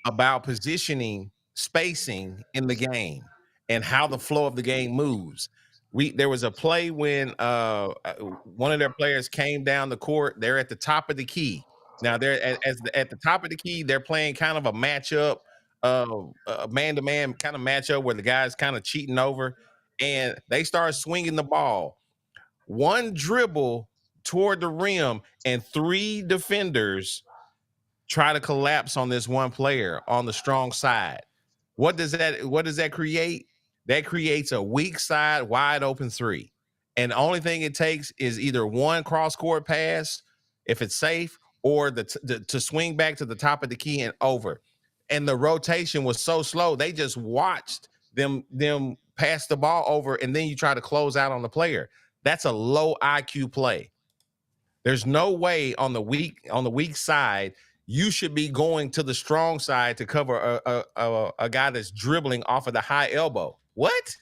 about positioning, spacing in the game, and how the flow of the game moves. There was a play when one of their players came down the court. They're at the top of the key. Now they're at the top of the key. They're playing kind of a matchup, a man-to-man kind of matchup where the guy's kind of cheating over, and they start swinging the ball. One dribble toward the rim, and 3 defenders try to collapse on this one player on the strong side. What does that create? That creates a weak side, wide open 3. And the only thing it takes is either one cross-court pass, if it's safe, or to swing back to the top of the key and over. And the rotation was so slow, they just watched them pass the ball over, and then you try to close out on the player. That's a low IQ play. There's no way on the weak side you should be going to the strong side to cover a guy that's dribbling off of the high elbow. What?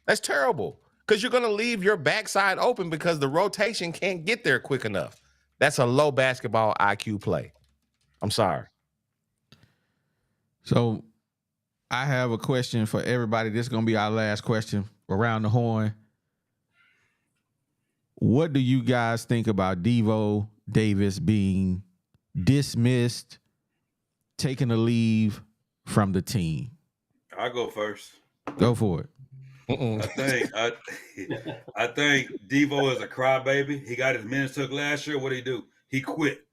That's terrible, because you're going to leave your backside open because the rotation can't get there quick enough. That's a low basketball IQ play. I'm sorry. So I have a question for everybody. This is going to be our last question around the horn. What do you guys think about Dvo Davis being dismissed, taking a leave from the team? I'll go first. Go for it. I think Dvo is a crybaby. He got his minutes took last year. What did he do? He quit.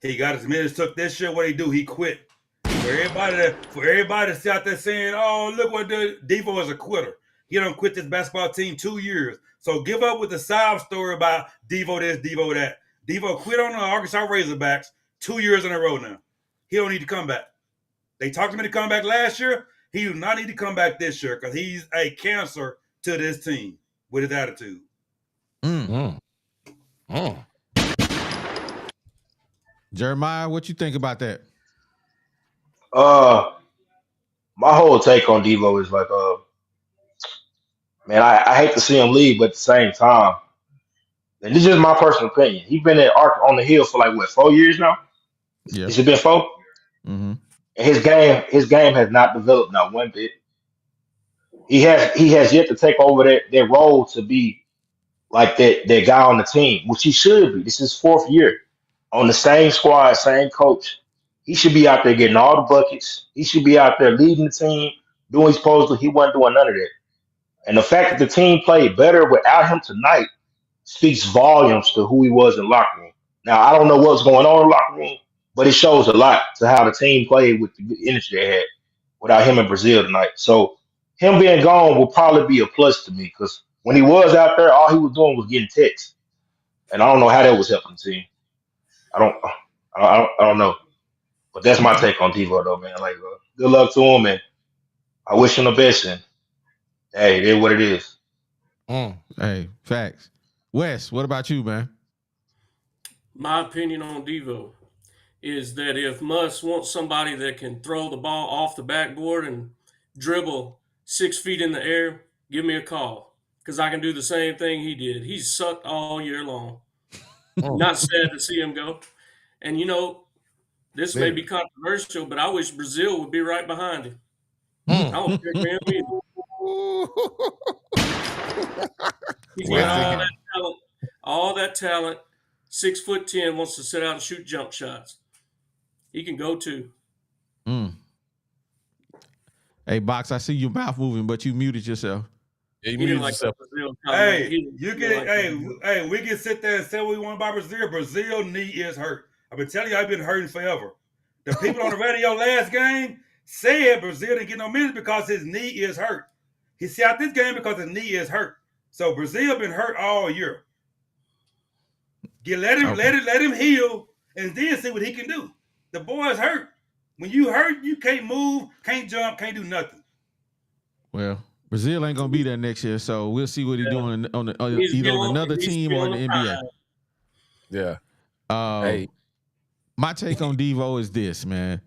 He got his minutes took this year. What did he do? He quit. For everybody to sit out there saying, "Oh, look what Dvo is a quitter. He done quit this basketball team 2 years." So give up with the sob story about Dvo this, Dvo that. Dvo quit on the Arkansas Razorbacks 2 years in a row now. He don't need to come back. They talked him into coming back last year. He do not need to come back this year because he's a cancer to this team with his attitude. Jeremiah, what you think about that? My whole take on Dvo is like, man, I hate to see him leave, but at the same time, and this is just my personal opinion. He's been at Ark on the Hill for like 4 years now. Yeah, has it been 4? Mm-hmm. And his game has not developed not one bit. He has yet to take over that role to be like that guy on the team, which he should be. This is his 4th year on the same squad, same coach. He should be out there getting all the buckets. He should be out there leading the team, doing what he's supposed to. He wasn't doing none of that. And the fact that the team played better without him tonight speaks volumes to who he was in the locker room. Now, I don't know what's going on in the locker room, but it shows a lot to how the team played with the energy they had without him in Brazil tonight. So him being gone will probably be a plus to me because when he was out there, all he was doing was getting texts. And I don't know how that was helping the team. I don't know. But that's my take on Dvo, though, man. Like, good luck to him, and I wish him the best. And hey, it is what it is. Hey, facts. Wes, what about you, man? My opinion on Dvo is that if Muss wants somebody that can throw the ball off the backboard and dribble 6 feet in the air, give me a call because I can do the same thing he did. He sucked all year long. Not sad to see him go. And, this may be controversial, but I wish Brazil would be right behind him. I don't care for him either. He's got all that talent. 6'10", wants to sit out and shoot jump shots. He can go too. Hey, Box, I see your mouth moving, but you muted yourself. Yeah, you muted yourself. Hey, we can sit there and say what we want about Brazil. Brazil knee is hurt. I've been telling you, I've been hurting forever. The people on the radio last game said Brazil didn't get no minutes because his knee is hurt. He sat out this game because his knee is hurt. So Brazil been hurt all year. Let him heal, and then see what he can do. The boy's hurt. When you hurt, you can't move, can't jump, can't do nothing. Well, Brazil ain't gonna be there next year, so we'll see what he's doing on either on another team or in the NBA. Yeah. Hey, my take on Dvo is this, man.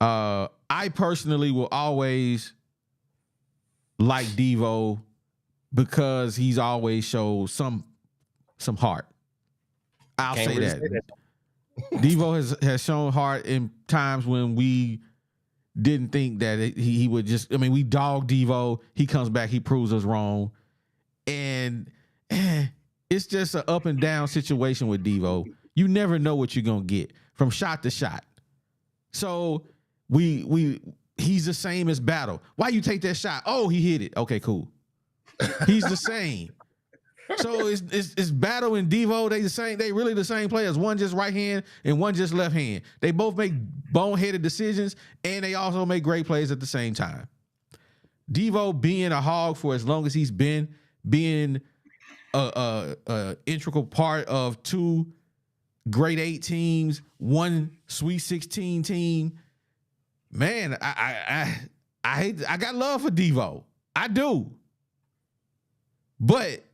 I personally will always like Dvo because he's always showed some heart. I'll say that. Dvo has shown heart in times when we didn't think that he would just. I mean, we dog Dvo. He comes back. He proves us wrong, and it's just an up and down situation with Dvo. You never know what you're gonna get from shot to shot. So he's the same as Battle. Why you take that shot? Oh, he hit it. Okay, cool. He's the same. So it's Battle and Dvo. They the same. They really the same players. One just right hand and one just left hand. They both make boneheaded decisions and they also make great plays at the same time. Dvo being a hog for as long as he's been being a integral part of 2 grade 8 teams, 1 Sweet 16 team. Man, I got love for Dvo. I do. But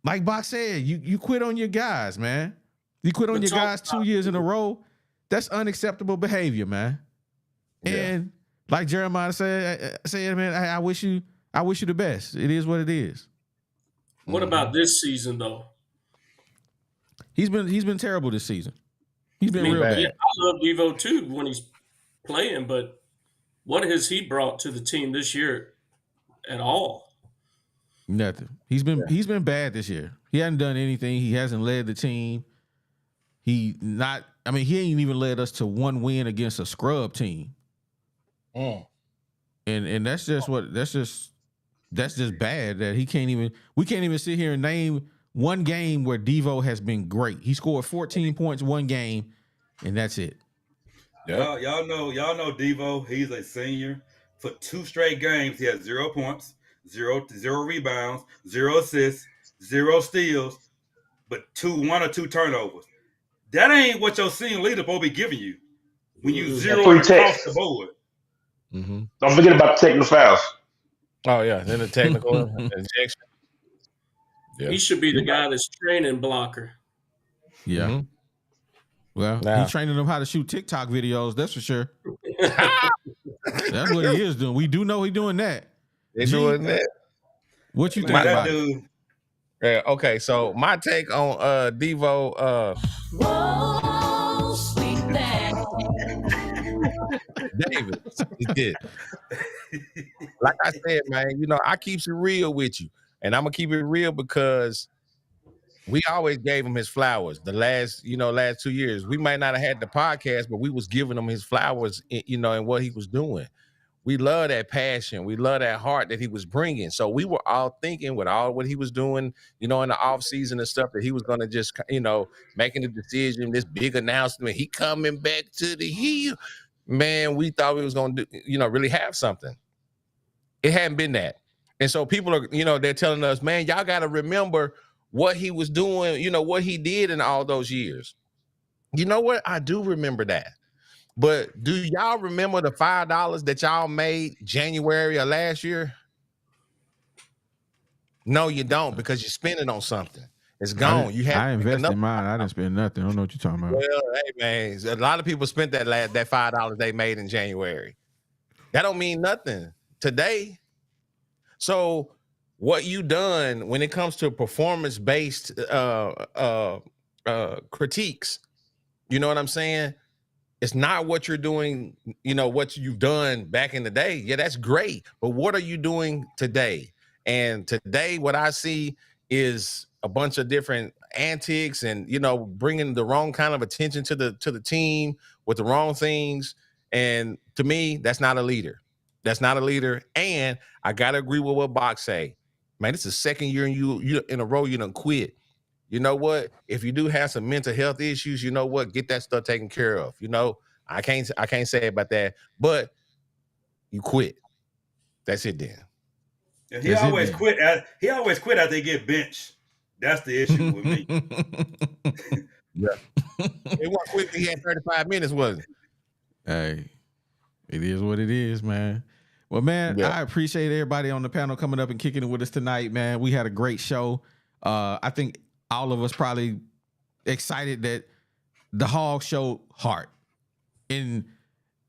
like Box said, you quit on your guys, man. You quit on your guys 2 years in a row. That's unacceptable behavior, man. Yeah. And like Jeremiah said, man, I wish you the best. It is what it is. What about this season though? He's been terrible this season. He's been real bad. Yeah, I love Dvo too when he's playing, but what has he brought to the team this year at all? Nothing. He's been bad this year. He hasn't done anything. He hasn't led the team. He ain't even led us to 1 win against a scrub team. And that's just bad that we can't even sit here and name one game where Dvo has been great. He scored 14 points one game, and that's it. Yeah. Y'all know Dvo, he's a senior. For 2 straight games, he has 0 points. Zero rebounds, 0 assists, 0 steals, but 1 or 2 turnovers. That ain't what your senior leader supposed to be giving you when you 0 across the board. Mm-hmm. Don't forget about the technical fouls. Oh yeah, then the technical injection. Yeah. He should be the guy that's training blocker. Yeah. Mm-hmm. Well, he's training them how to shoot TikTok videos. That's for sure. That's what he is doing. We do know he's doing that. They're doing that. What you think about it? Yeah, okay, so my take on Dvo. Whoa, sweet thing. David, he did. Like I said, man, I keeps it real with you. And I'm going to keep it real because we always gave him his flowers. The last 2 years, we might not have had the podcast, but we was giving him his flowers, and what he was doing. We love that passion. We love that heart that he was bringing. So we were all thinking with all what he was doing, in the off season and stuff, that he was going to just, making a decision, this big announcement, he coming back to the heel. Man, we thought we was going to do, really have something. It hadn't been that. And so people are, they're telling us, man, y'all got to remember what he was doing, what he did in all those years. You know what? I do remember that. But do y'all remember the $5 that y'all made January of last year? No, you don't, because you spent it on something. It's gone. I invested in mine. I didn't spend nothing. I don't know what you're talking about. Well, hey man, a lot of people spent that $5 they made in January. That don't mean nothing today. So what you done when it comes to performance-based critiques, you know what I'm saying? It's not what you're doing, what you've done back in the day. Yeah, that's great. But what are you doing today? And today, what I see is a bunch of different antics and, bringing the wrong kind of attention to the team with the wrong things. And to me, that's not a leader. That's not a leader. And I got to agree with what Bach say. Man, this is the second year you in a row you done quit. You know what? If you do have some mental health issues, you know what? Get that stuff taken care of. I can't say about that, but you quit. That's it then. Yeah, he always quit after he get benched. That's the issue with me. Yeah. It wasn't quick. He had 35 minutes, wasn't it? Hey, it is what it is, man. Well, man, I appreciate everybody on the panel coming up and kicking it with us tonight, man. We had a great show. I think all of us probably excited that the Hogs showed heart. And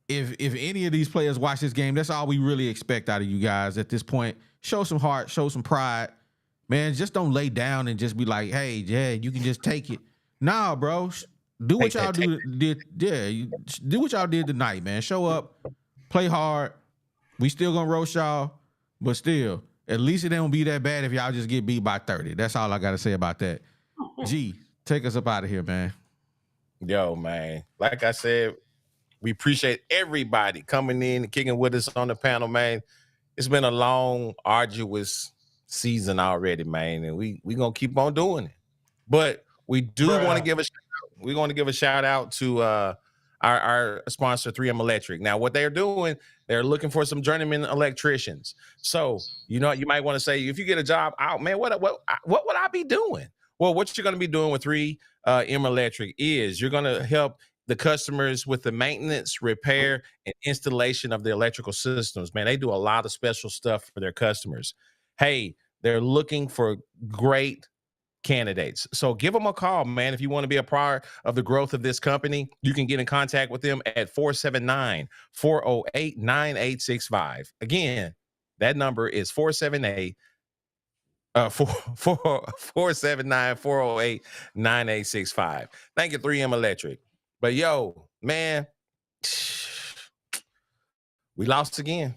if any of these players watch this game, that's all we really expect out of you guys at this point. Show some heart, show some pride. Man, just don't lay down and just be like, hey, yeah, you can just take it. Nah, bro. Do what y'all did. Yeah, do what y'all did tonight, man. Show up, play hard. We still gonna roast y'all, but still, at least it don't be that bad if y'all just get beat by 30. That's all I gotta say about that. G, take us up out of here, man. Yo, man. Like I said, we appreciate everybody coming in and kicking with us on the panel, man. It's been a long, arduous season already, man, and we gonna keep on doing it. But we do want to give a shout out. We're going to give a shout out to our sponsor, 3M Electric. Now, what they're doing, they're looking for some journeyman electricians. So, you might want to say, if you get a job out, man, what would I be doing? Well, what you're going to be doing with 3M Electric is you're going to help the customers with the maintenance, repair, and installation of the electrical systems. Man, they do a lot of special stuff for their customers. Hey, they're looking for great candidates. So give them a call, man. If you want to be a part of the growth of this company, you can get in contact with them at 479-408-9865. Again, that number is 479-408-9865. Thank you, 3M Electric. But yo, man, we lost again.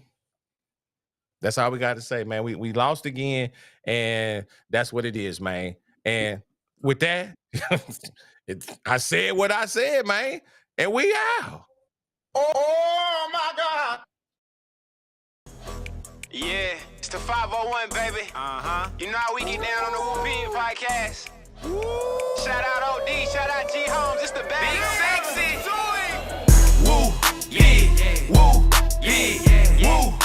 That's all we got to say, man. We lost again, and that's what it is, man. And with that, I said what I said, man, and we out. Oh my God. Yeah, it's the 501, baby. You know how we get down on the WuPig Podcast. Shout out OD, shout out G Holmes, it's the bad. Big sexy. Woo, yeah, woo, yeah, woo.